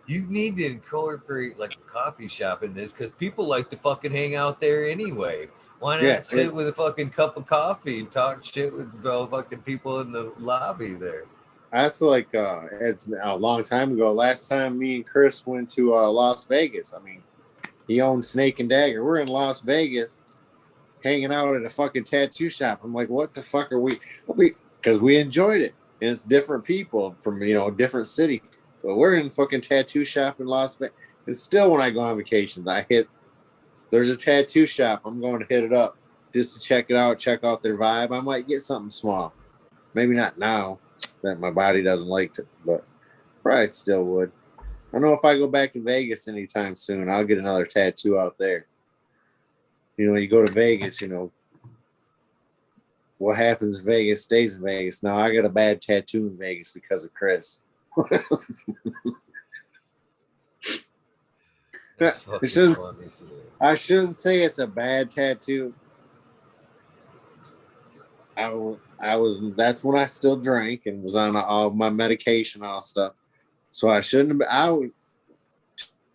you need to incorporate like a coffee shop in this because people like to fucking hang out there anyway. Why not sit with a fucking cup of coffee and talk shit with fucking people in the lobby there? That's like a long time ago. Last time me and Chris went to Las Vegas. I mean, he owned Snake and Dagger. We're in Las Vegas hanging out at a fucking tattoo shop. I'm like, what the fuck are we because we enjoyed it. And it's different people from, different city. But we're in fucking tattoo shop in Las Vegas. And still when I go on vacations, there's a tattoo shop. I'm going to hit it up just to check it out, check out their vibe. I might get something small. Maybe not now that my body doesn't like it, but probably still would. I know if I go back to Vegas anytime soon, I'll get another tattoo out there. You go to Vegas, what happens in Vegas stays in Vegas. Now I got a bad tattoo in Vegas because of Chris. I shouldn't say it's a bad tattoo. That's when I still drank and was on all my medication, all stuff. So I shouldn't have been, I was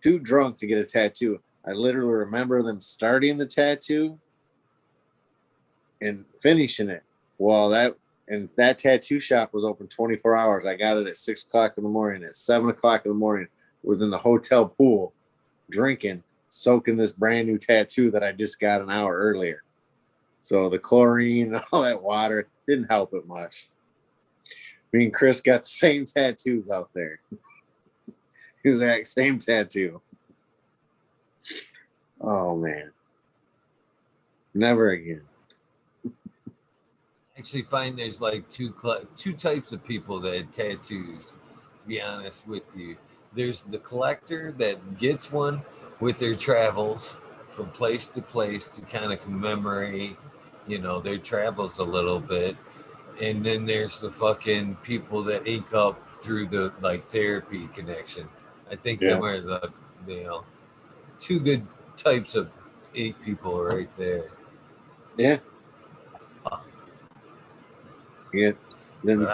too drunk to get a tattoo. I literally remember them starting the tattoo and finishing it. Well, that tattoo shop was open 24 hours. I got it at 6 o'clock in the morning. At 7 o'clock in the morning, was in the hotel pool, drinking, soaking this brand new tattoo that I just got an hour earlier. So the chlorine and all that water didn't help it much. Me and Chris got the same tattoos out there. Exact same tattoo. Oh, man. Never again. I actually find there's like two types of people that have tattoos, to be honest with you. There's the collector that gets one with their travels from place to place to kind of commemorate, their travels a little bit. And then there's the fucking people that ink up through the like therapy connection. I think them are the two good types of ink people right there. Yeah. Yeah. Then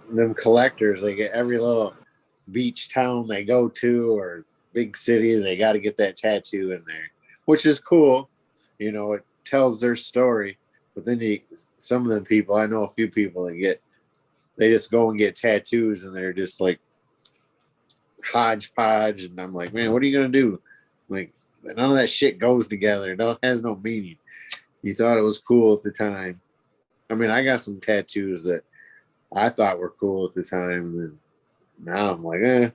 them collectors, they get every little beach town they go to or big city, they got to get that tattoo in there, which is cool. It tells their story. But then some of them people, I know a few people that get they just go and get tattoos and they're just like hodgepodge. And I'm like, man, what are you gonna do? Like, none of that shit goes together. It has no meaning. You thought it was cool at the time. I mean, I got some tattoos that I thought were cool at the time, and now I'm like, I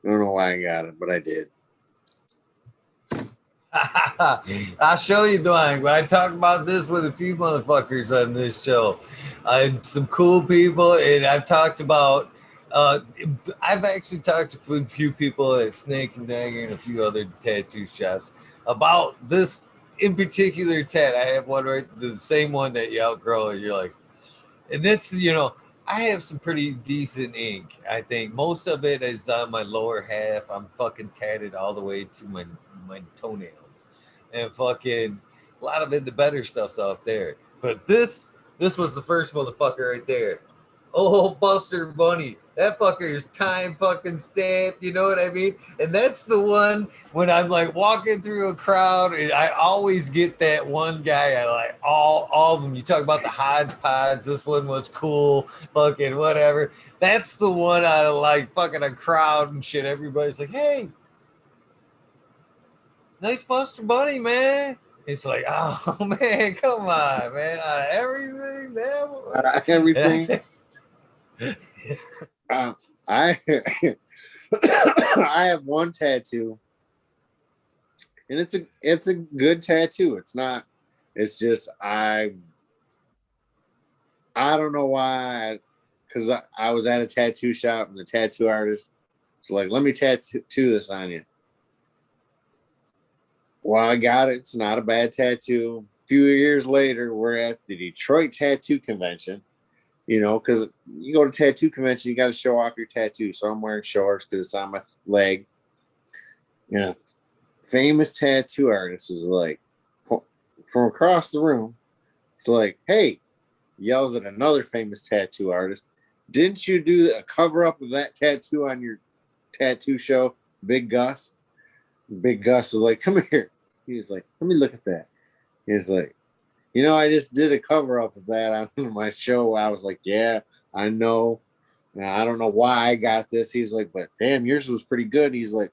don't know why I got it, but I did. I'll show you, Dwayne. I talk about this with a few motherfuckers on this show. Some cool people, and I've talked about. I've actually talked to a few people at Snake and Dagger and a few other tattoo shops about this in particular tat. I have one right, the same one that you outgrow, and you're like, and that's, you know, I have some pretty decent ink. I think most of it is on my lower half. I'm fucking tatted all the way to my toenails, and fucking a lot of it, the better stuff's out there. But this was the first motherfucker right there. Oh, Buster Bunny. That fucker is time fucking stamped, you know what I mean? And that's the one when I'm like walking through a crowd, and I always get that one guy. I like all of them. You talk about the hodgepodge. This one was cool, fucking whatever. That's the one out of like fucking a crowd and shit. Everybody's like, hey, nice Buster Bunny, man. It's like, oh man, come on, man. Everything, Everything. I I have one tattoo, and it's a good tattoo. It's not. It's just I don't know why. Because I was at a tattoo shop and the tattoo artist was like, "Let me tattoo this on you." Well, I got it. It's not a bad tattoo. A few years later, we're at the Detroit Tattoo Convention. You know, because you go to tattoo convention, you got to show off your tattoo. So I'm wearing shorts because it's on my leg. You know, famous tattoo artist was like, from across the room, it's like, hey, yells at another famous tattoo artist. Didn't you do a cover up of that tattoo on your tattoo show, Big Gus? Big Gus was like, come here. He was like, let me look at that. He was like, you know, I just did a cover up of that on my show. I was like, yeah, I know. I don't know why I got this. He was like, but damn, yours was pretty good. He's like,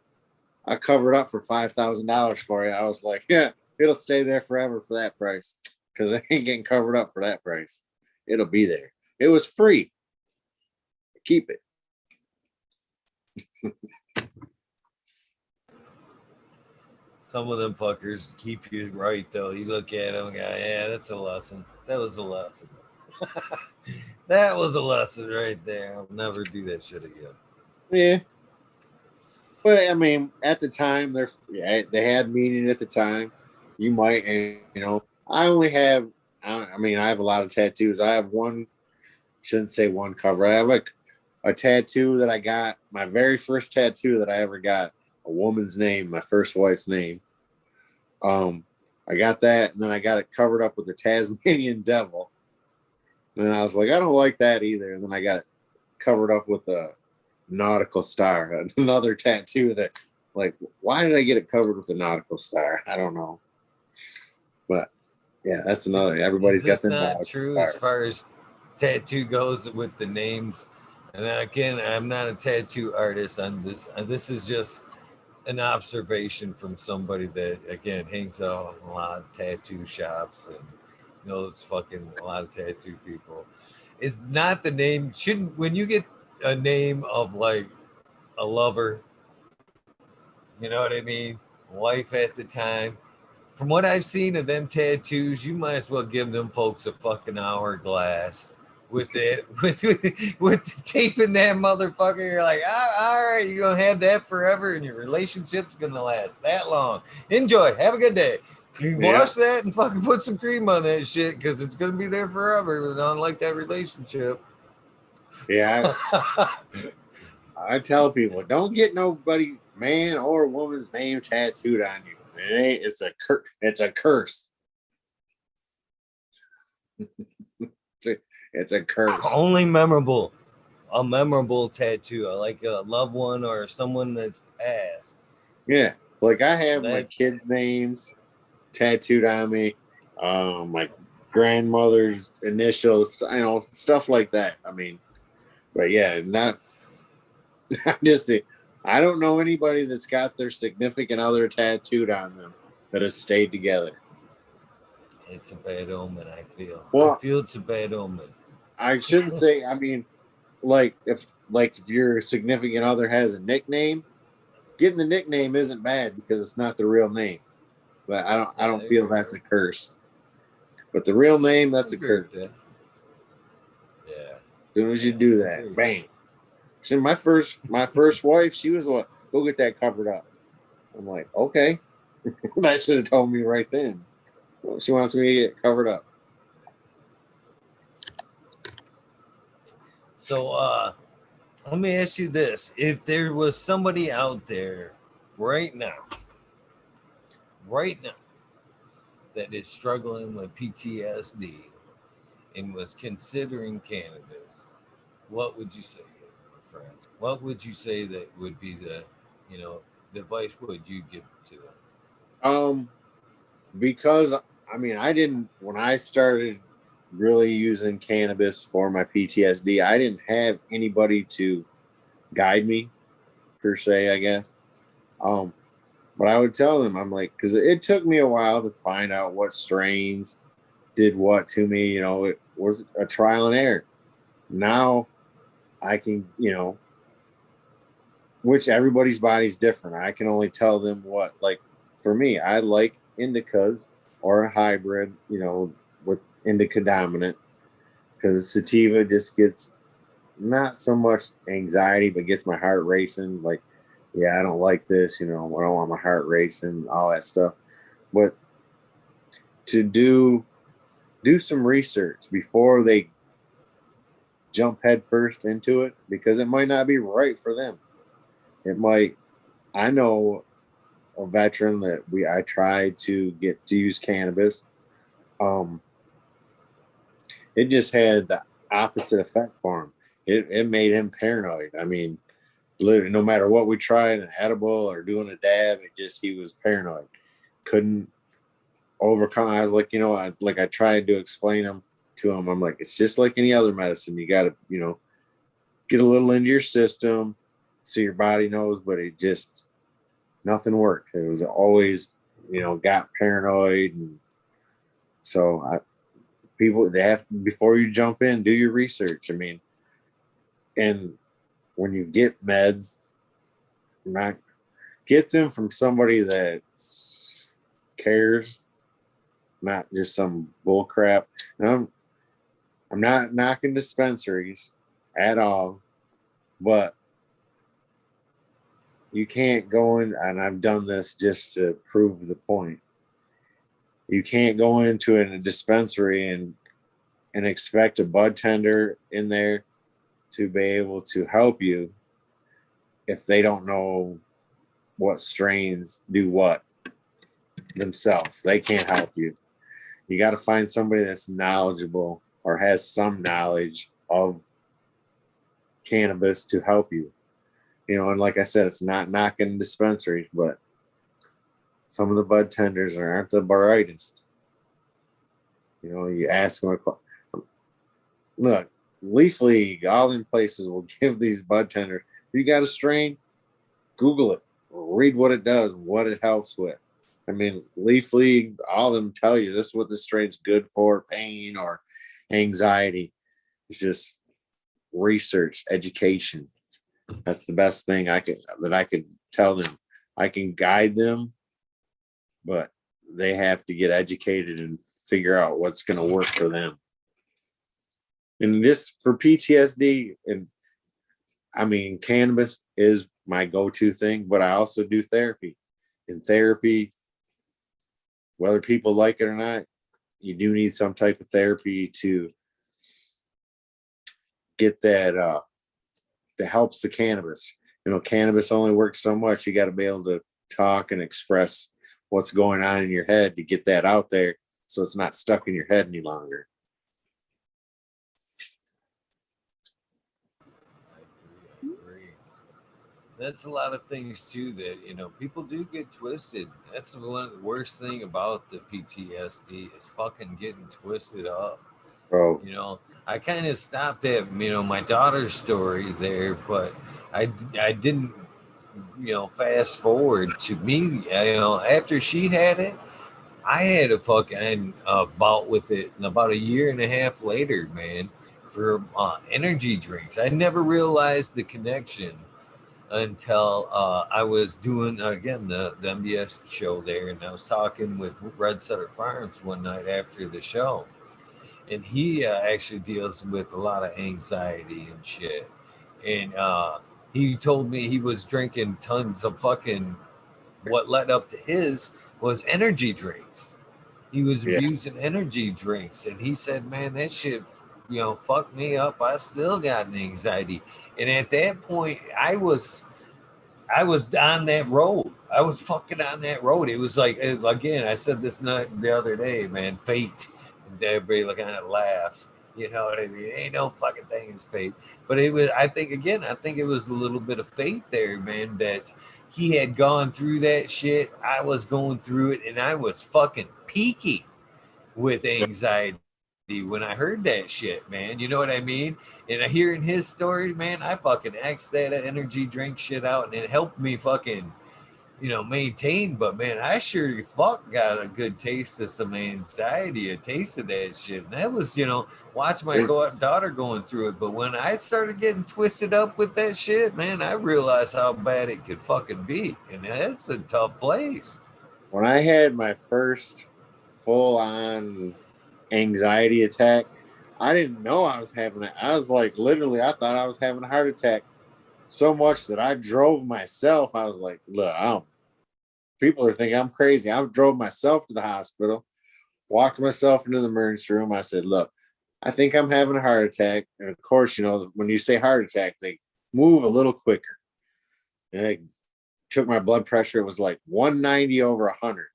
I covered up for $5,000 for you. I was like, yeah, it'll stay there forever for that price because I ain't getting covered up for that price. It'll be there. It was free. Keep it. Some of them fuckers keep you right, though. You look at them and go, yeah, that's a lesson. That was a lesson. That was a lesson right there. I'll never do that shit again. Yeah. But, I mean, at the time, they had meaning at the time. You might, you know, I only have, I mean, I have a lot of tattoos. I have one, shouldn't say one cover. I have a tattoo that I got, my very first tattoo that I ever got, a woman's name, my first wife's name. I got that, and then I got it covered up with the Tasmanian devil. And I was like, I don't like that either. And then I got it covered up with a nautical star, another tattoo that, like, why did I get it covered with a nautical star? I don't know. But yeah, that's another. Everybody's got their not true star. As far as tattoo goes with the names. And again, I'm not a tattoo artist on this. This is just an observation from somebody that, again, hangs out in a lot of tattoo shops and knows fucking a lot of tattoo people. Is not the name. Shouldn't, when you get a name of like a lover, you know what I mean? Wife at the time. From what I've seen of them tattoos, you might as well give them folks a fucking hourglass with it, with taping that motherfucker. You're like, all right, you're gonna have that forever, and your relationship's gonna last that long. Enjoy, have a good day. You wash that and fucking put some cream on that shit because it's gonna be there forever. Unlike that relationship. Yeah, I tell people, don't get nobody, man or woman's name tattooed on you. It's a curse. It's a curse. It's a curse. Only memorable. A memorable tattoo. I like a loved one or someone that's passed. Yeah. Like I have my kids' names tattooed on me. My grandmother's initials, you know, stuff like that. I mean, But yeah, not just I don't know anybody that's got their significant other tattooed on them that has stayed together. It's a bad omen, I feel. Well, I feel it's a bad omen. I shouldn't say, I mean, if your significant other has a nickname, getting the nickname isn't bad because it's not the real name. But I don't feel that's a curse. But the real name, that's a curse. Yeah. As soon as you do that, bang. So my first wife, she was like, go get that covered up. I'm like, okay. That should have told me right then. Well, she wants me to get covered up. So let me ask you this. If there was somebody out there right now, that is struggling with PTSD and was considering cannabis, what would you say, my friend? What would you say that would be the advice would you give to them? Because I mean, I didn't when I started really using cannabis for my PTSD, I didn't have anybody to guide me per se, I guess. But I would tell them, I'm like, because it took me a while to find out what strains did what to me. You know, it was a trial and error. Now I can, which everybody's body's different. I can only tell them what, like, for me, I like indicas or a hybrid, with indica dominant because sativa just gets not so much anxiety, but gets my heart racing. Like, yeah, I don't like this, I don't want my heart racing, all that stuff. But to do some research before they jump headfirst into it, because it might not be right for them. It might. I know a veteran that I tried to get to use cannabis. Um, it just had the opposite effect for him. It made him paranoid. I mean, literally, no matter what we tried, an edible or doing a dab, he was paranoid. Couldn't overcome. I was like, I tried to explain to him. I'm like, it's just like any other medicine. You got to, get a little into your system so your body knows, but it just nothing worked. It was always, got paranoid. And so people, they have, before you jump in, do your research. I mean, and when you get meds, not get them from somebody that cares, not just some bull crap. I'm not knocking dispensaries at all, but you can't go in, and I've done this just to prove the point. You can't go into a dispensary and expect a bud tender in there to be able to help you if they don't know what strains do what themselves. They can't help you. You got to find somebody that's knowledgeable or has some knowledge of cannabis to help you. And like I said, it's not knocking dispensaries, but some of the bud tenders aren't the brightest. You ask them, look, Leaf League, all in places will give these bud tenders. If you got a strain, Google it, read what it does, what it helps with. I mean, Leaf League, all of them tell you this is what the strain's good for, pain or anxiety. It's just research, education. That's the best thing I could tell them. I can guide them, but they have to get educated and figure out what's going to work for them. And this for PTSD, and I mean, cannabis is my go-to thing, but I also do therapy. In therapy, whether people like it or not, you do need some type of therapy to get that helps the cannabis. Cannabis only works so much. You got to be able to talk and express what's going on in your head to get that out there so it's not stuck in your head any longer. I agree. That's a lot of things too that people do get twisted. That's one of the worst thing about the PTSD is fucking getting twisted up. Oh, You know, I kind of stopped at, my daughter's story there, but I didn't, fast forward to me, after she had it, I had a fucking bout with it in about a year and a half later, man, for energy drinks. I never realized the connection until I was doing, again, the MBS show there, and I was talking with Red Sutter Farms one night after the show. And he actually deals with a lot of anxiety and shit. And he told me he was drinking tons of fucking, what led up to his was energy drinks. He was yeah. abusing energy drinks, and he said, "Man, that shit, fucked me up. I still got an anxiety." And at that point, I was on that road. I was fucking on that road. It was like, again, I said this night the other day, man, fate. And everybody kind of laughed. You know what I mean? Ain't no fucking thing is fate. But it was, I think it was a little bit of fate there, man, that he had gone through that shit. I was going through it, and I was fucking peaking with anxiety when I heard that shit, man. You know what I mean? And hearing his story, man, I fucking X'd that energy drink shit out, and it helped me fucking, maintain. But man, I sure fuck got a good taste of some anxiety, a taste of that shit. And that was, watch my daughter going through it. But when I started getting twisted up with that shit, man, I realized how bad it could fucking be. And that's a tough place. When I had my first full on anxiety attack, I didn't know I was having it. I was like, literally, I thought I was having a heart attack so much that I drove myself. I was like, look, people are thinking I'm crazy. I drove myself to the hospital, walked myself into the emergency room. I said, look, I think I'm having a heart attack. And of course, when you say heart attack, they move a little quicker. And I took my blood pressure. It was like 190 over 100.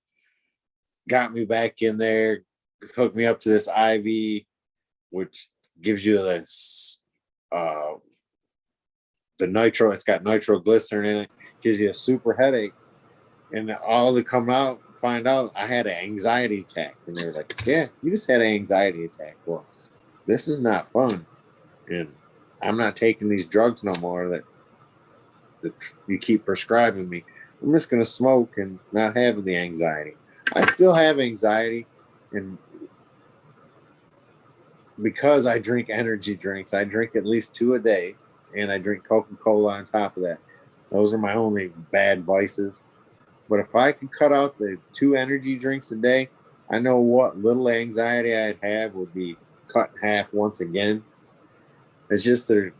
Got me back in there, hooked me up to this IV, which gives you the nitro. It's got nitroglycerin in it, gives you a super headache. And all to come out, find out I had an anxiety attack. And they were like, yeah, you just had an anxiety attack. Well, this is not fun. And I'm not taking these drugs no more that you keep prescribing me. I'm just going to smoke and not have the anxiety. I still have anxiety, and because I drink energy drinks, I drink at least 2 a day, and I drink Coca-Cola on top of that. Those are my only bad vices. But if I could cut out the 2 energy drinks a day, I know what little anxiety I'd have would be cut in half once again. It's just the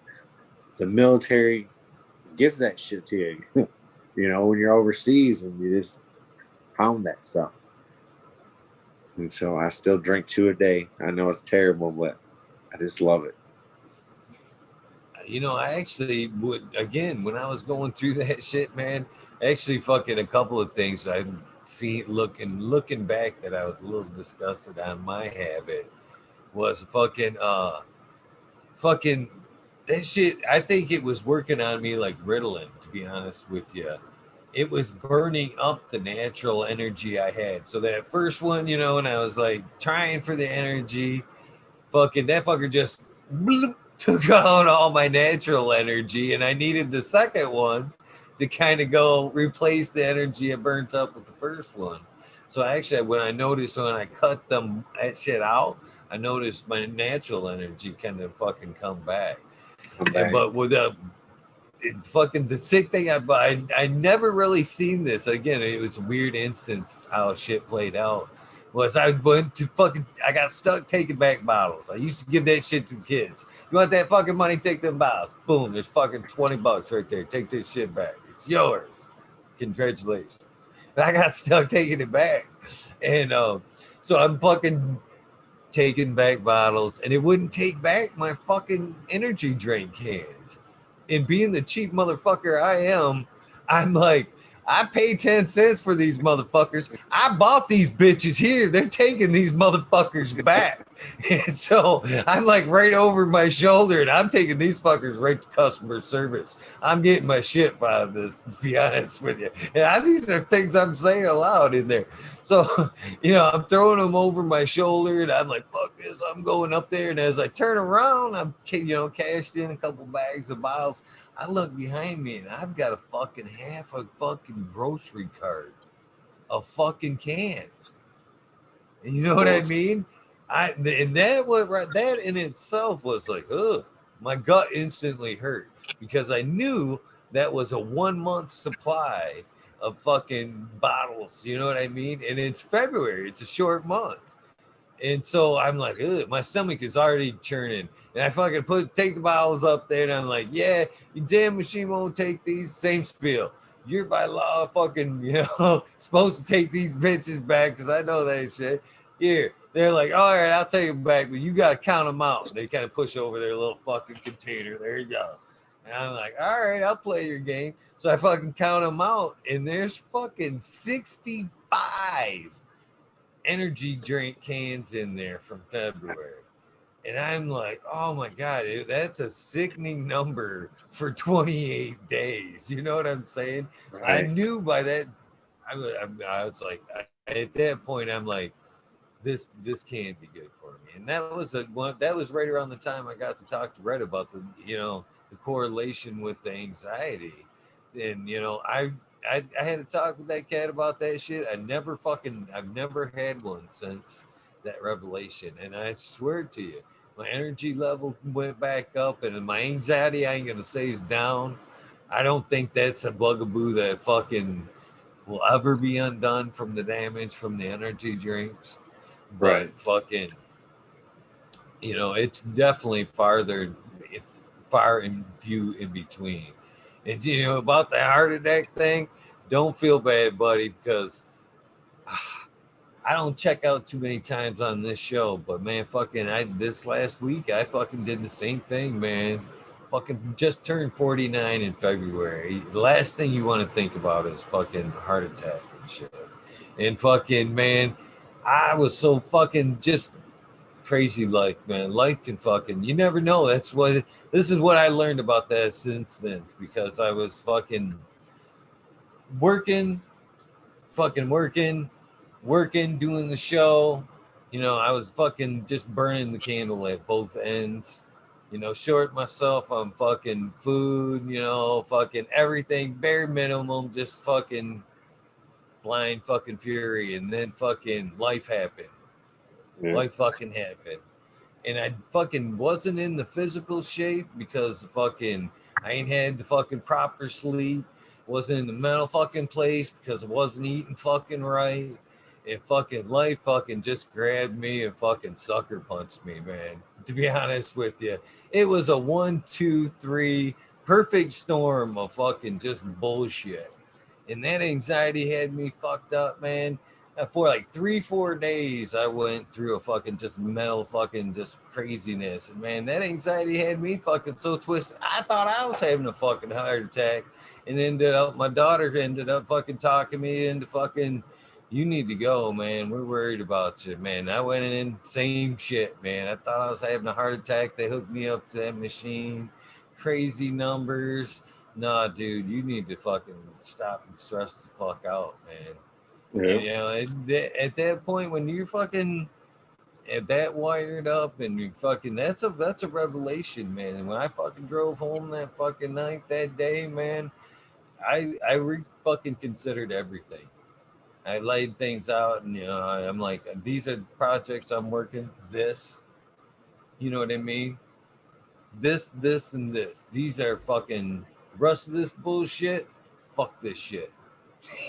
military gives that shit to you, when you're overseas and you just pound that stuff. And so I still drink 2 a day. I know it's terrible, but I just love it. I actually would, again, when I was going through that shit, man, actually fucking a couple of things I see looking back that I was a little disgusted on my habit was fucking that shit. I think it was working on me like Ritalin, to be honest with you. It was burning up the natural energy I had. So that first one, and I was like trying for the energy, fucking that fucker just bloop, took out all my natural energy, and I needed the second one to kind of go replace the energy I burnt up with the first one. So actually, when I cut that shit out, I noticed my natural energy kind of fucking come back. But with the sick thing, I never really seen this. Again, it was a weird instance how shit played out. Was I got stuck taking back bottles. I used to give that shit to kids. You want that fucking money? Take them bottles. Boom, there's fucking $20 right there. Take this shit back. It's yours. Congratulations. I got stuck taking it back. And so I'm fucking taking back bottles, and it wouldn't take back my fucking energy drink cans. And being the cheap motherfucker I am, I'm like, I pay 10 cents for these motherfuckers. I bought these bitches here. They're taking these motherfuckers back. And so I'm like right over my shoulder and I'm taking these fuckers right to customer service. I'm getting my shit out of this, to be honest with you. And these are things I'm saying aloud in there. So, I'm throwing them over my shoulder and I'm like, fuck this. I'm going up there. And as I turn around, I'm, cashed in a couple bags of bottles. I look behind me and I've got half a fucking grocery cart of fucking cans. You know what I mean? That in itself was like, ugh, my gut instantly hurt because I knew that was a 1 month supply of fucking bottles. You know what I mean? And it's February. It's a short month. And so I'm like, ugh, my stomach is already churning. And I fucking take the bottles up there and I'm like, yeah, you damn machine won't take these. Same spiel. You're by law fucking, supposed to take these bitches back because I know that shit. Here. They're like, all right, I'll take it back, but you got to count them out. They kind of push over their little fucking container. There you go. And I'm like, all right, I'll play your game. So I fucking count them out. And there's fucking 65 energy drink cans in there from February. And I'm like, oh my God, that's a sickening number for 28 days. You know what I'm saying? Right. I knew by that, I was like, at that point, I'm like, this can't be good for me. And that was right around the time I got to talk to Red about the correlation with the anxiety. And, I had to talk with that cat about that shit. I've never had one since that revelation. And I swear to you, my energy level went back up and my anxiety, I ain't going to say is down. I don't think that's a bugaboo that fucking will ever be undone from the damage from the energy drinks. But fucking, it's definitely far and few in between. And, about the heart attack thing, don't feel bad, buddy, because I don't check out too many times on this show. But, man, this last week, I fucking did the same thing, man. Fucking just turned 49 in February. The last thing you want to think about is fucking heart attack and shit. And fucking, man, I was so fucking just crazy life, man. Life can fucking, you never know. This is what I learned about that since then, because I was fucking working, doing the show. I was fucking just burning the candle at both ends. Short myself on fucking food, fucking everything, bare minimum, just fucking blind fucking fury. And then fucking life happened. Life fucking happened. And I fucking wasn't in the physical shape because fucking I ain't had the fucking proper sleep. Wasn't in the mental fucking place because I wasn't eating fucking right. And fucking life fucking just grabbed me and fucking sucker punched me, man. To be honest with you, it was a 1, 2, 3 perfect storm of fucking just bullshit. And that anxiety had me fucked up, man. For like 3-4 days, I went through a fucking just mental fucking just craziness. And man, that anxiety had me fucking so twisted. I thought I was having a fucking heart attack. And my daughter ended up fucking talking me into fucking, you need to go, man. We're worried about you, man. I went in, same shit, man. I thought I was having a heart attack. They hooked me up to that machine. Crazy numbers. Nah, dude, you need to fucking stop and stress the fuck out, man. Yeah. And, at that point when you're fucking at that wired up and you fucking, that's a revelation, man. And when I fucking drove home that fucking night that day, man, I fucking considered everything. I laid things out and I'm like, these are the projects I'm working. This, you know what I mean? This and this. These are fucking, the rest of this bullshit. Fuck this shit.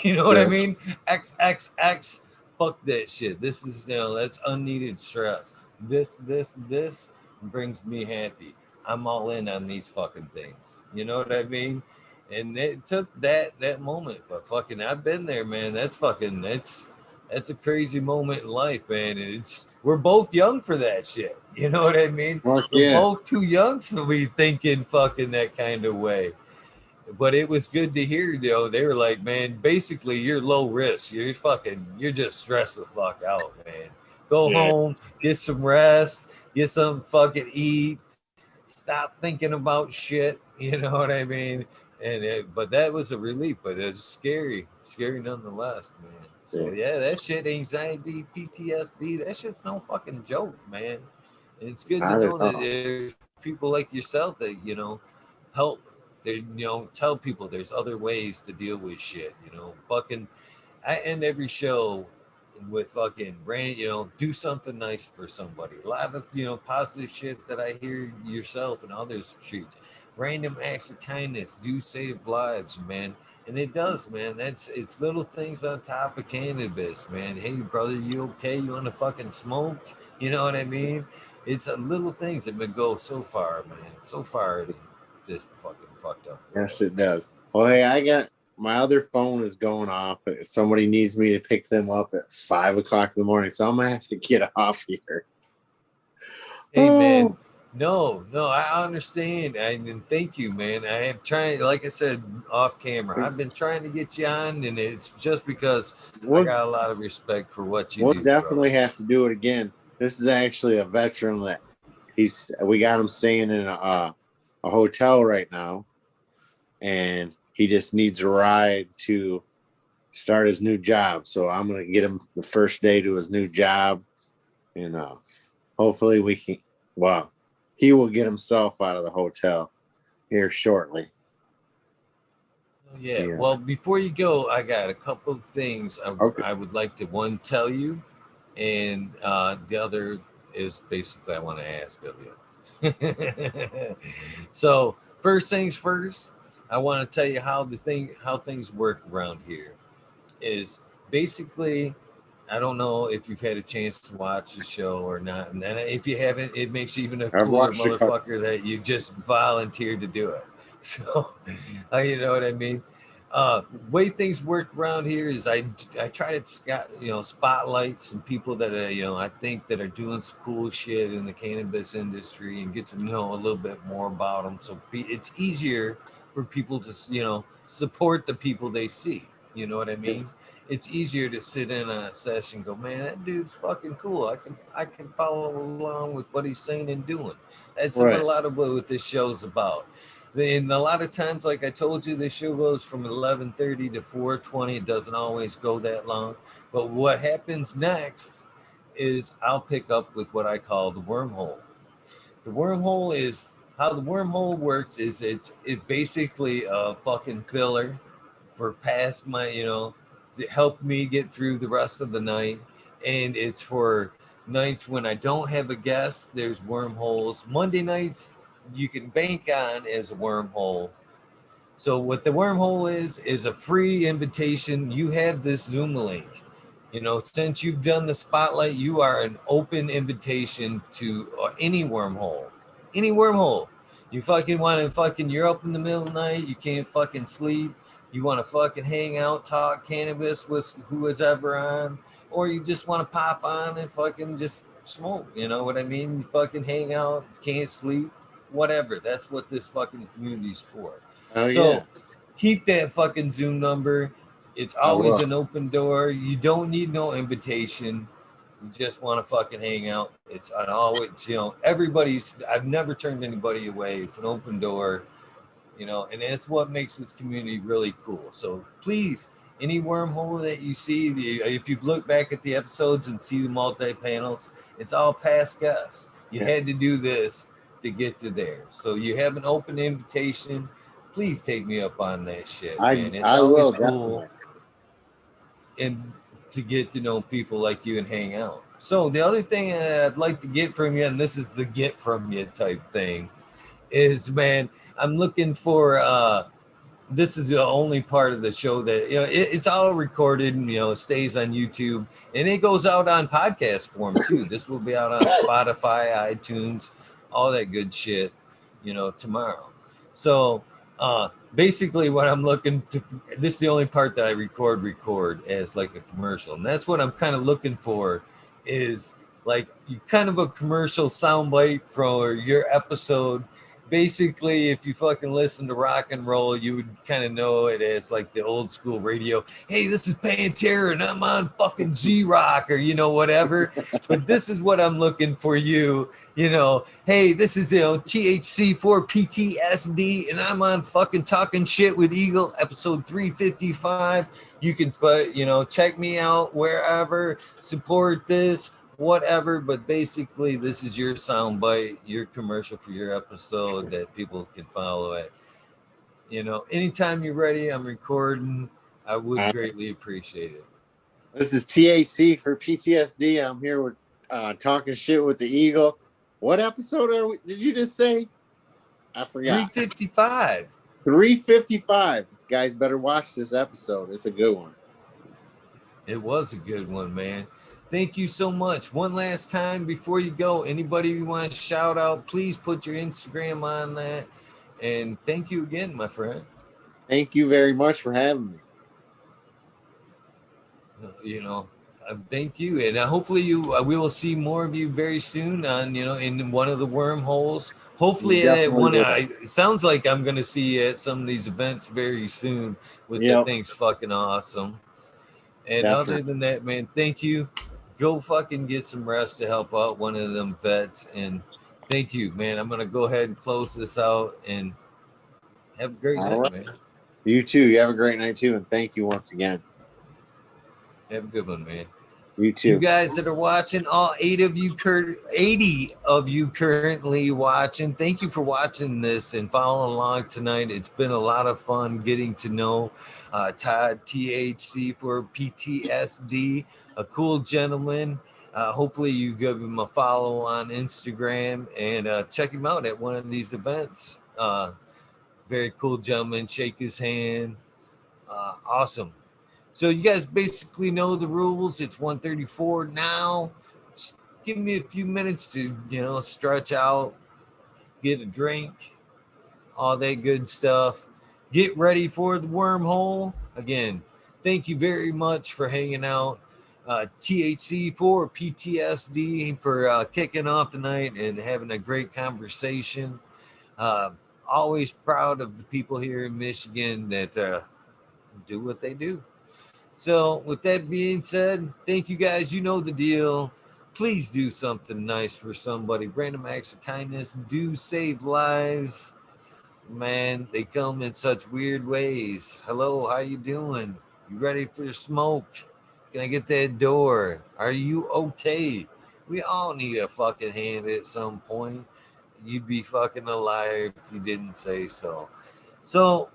You know what I mean? XXX, fuck that shit. This is, that's unneeded stress. This brings me happy. I'm all in on these fucking things. You know what I mean? And it took that moment, but fucking, I've been there, man. That's a crazy moment in life, man. We're both young for that shit. You know what I mean? We're both too young to be thinking fucking that kind of way. But it was good to hear, though. They were like, man, basically you're low risk. You're just stressed the fuck out, man. Go Yeah. home, get some rest, get some fucking eat, stop thinking about shit. You know what I mean? But that was a relief, but it's scary nonetheless, man. So yeah, that shit, anxiety, PTSD, that shit's no fucking joke, man. And it's good to Not at know that all. there's people like yourself that, help. They, tell people there's other ways to deal with shit. Fucking, I end every show with fucking brand, do something nice for somebody. A lot of, positive shit that I hear yourself and others treat. Random acts of kindness do save lives, man. And it does, man. It's little things on top of cannabis, man. Hey, brother, you okay? You want to fucking smoke? You know what I mean? It's a little things that would go so far, man. So far in this fucking fucked up Yes, world. it does. Well, hey, I got my other phone is going off. Somebody needs me to pick them up at 5 o'clock in the morning, so I'm gonna have to get off here. Hey, man. No, I understand. And thank you, man. I have tried, like I said, off camera. I've been trying to get you on, and it's just because I We'll got a lot of respect for what you we'll do, definitely brother. have to do it again. This is actually a veteran that we got him staying in a hotel right now, and he just needs a ride to start his new job. So I'm gonna get him the first day to his new job, and hopefully we can. Well, he will get himself out of the hotel here shortly. Yeah. Yeah. Well, before you go, I got a couple of things Okay. I would like to one tell you, and the other is basically I want to ask of you. So first things first, I want to tell you how things work around here. Is basically, I don't know if you've had a chance to watch the show or not, and then if you haven't, it makes you even a I've cooler watched a couple. motherfucker that you just volunteered to do it. So, you know what I mean. Way things work around here is I try to spotlight some people that are I think that are doing some cool shit in the cannabis industry and get to know a little bit more about them. So it's easier for people to support the people they see. You know what I mean? It's easier to sit in on a session and go, man, that dude's fucking cool. I can follow along with what he's saying and doing. That's what a Right. lot of what this show's about. And a lot of times, like I told you, this show goes from 11:30 to 4:20. It doesn't always go that long. But what happens next is I'll pick up with what I call the wormhole. The wormhole is how the wormhole works is it basically a fucking filler for past my, to help me get through the rest of the night. And it's for nights when I don't have a guest, there's wormholes. Monday nights, you can bank on as a wormhole. So what the wormhole is a free invitation. You have this Zoom link. Since you've done the spotlight, you are an open invitation to any wormhole. Any wormhole. You fucking want to you're up in the middle of the night, you can't fucking sleep, you want to fucking hang out, talk cannabis with who is ever on, or you just want to pop on and fucking just smoke. You know what I mean? You fucking hang out, can't sleep, whatever. That's what this fucking community's for. Oh yeah, So keep that fucking Zoom number. It's I always will. an open door. You don't need no invitation. You just want to fucking hang out. It's an always, everybody's, I've never turned anybody away. It's an open door, and that's what makes this community really cool. So please, any wormhole that you see, if you look back at the episodes and see the multi-panels, it's all past guests. You Yeah. had to do this to get to there. So you have an open invitation. Please take me up on that shit, I man. It's I always will cool definitely. and to get to know people like you and hang out. So the other thing I'd like to get from you, and this is the get from you type thing, is man, I'm looking for this is the only part of the show that it's all recorded and it stays on YouTube and it goes out on podcast form too. This will be out on Spotify, iTunes, all that good shit, tomorrow. So basically what I'm looking to, this is the only part that I record as like a commercial, and that's what I'm kind of looking for is like you kind of a commercial soundbite for your episode basically, if you fucking listen to rock and roll, you would kind of know it as like the old school radio. Hey, this is Pantera and I'm on fucking G-Rock or, whatever. But this is what I'm looking for you. Hey, this is, THC4PTSD and I'm on fucking Talking Shit with Eagle, episode 355. You can put, check me out wherever, support this, whatever, but basically this is your soundbite, your commercial for your episode that people can follow it. Anytime you're ready, I'm recording. I would greatly appreciate it. This is THC for PTSD. I'm here with Talking Shit with the Eagle. What episode did you just say? I forgot. 355. 355. Guys, better watch this episode. It's a good one. It was a good one, man. Thank you so much. One last time before you go, anybody you want to shout out, please put your Instagram on that. And thank you again, my friend. Thank you very much for having me. Thank you. And hopefully we will see more of you very soon on, in one of the wormholes. Hopefully it sounds like I'm going to see you at some of these events very soon, which I think's fucking awesome. And Other than that, man, thank you. Go fucking get some rest to help out one of them vets. And thank you, man. I'm going to go ahead and close this out and have a great night, man. You too. You have a great night too. And thank you once again. Have a good one, man. You too. You guys that are watching, all 80 of you currently watching, thank you for watching this and following along tonight. It's been a lot of fun getting to know Todd, THC4PTSD, a cool gentleman. Hopefully you give him a follow on Instagram and check him out at one of these events. Very cool gentleman. Shake his hand. Awesome. So you guys basically know the rules. It's 1:34 now. Just give me a few minutes to, stretch out, get a drink, all that good stuff. Get ready for the wormhole. Again, thank you very much for hanging out. THC4PTSD for kicking off tonight and having a great conversation. Always proud of the people here in Michigan that do what they do. So with that being said, thank you guys. You know the deal. Please do something nice for somebody. Random acts of kindness do save lives. Man, they come in such weird ways. Hello, how you doing? You ready for the smoke? Can I get that door? Are you okay? We all need a fucking hand at some point. You'd be fucking a liar if you didn't say so. So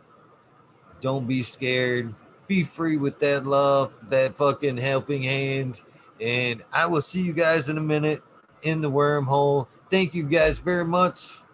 don't be scared. Be free with that love, that fucking helping hand. And I will see you guys in a minute in the wormhole. Thank you guys very much.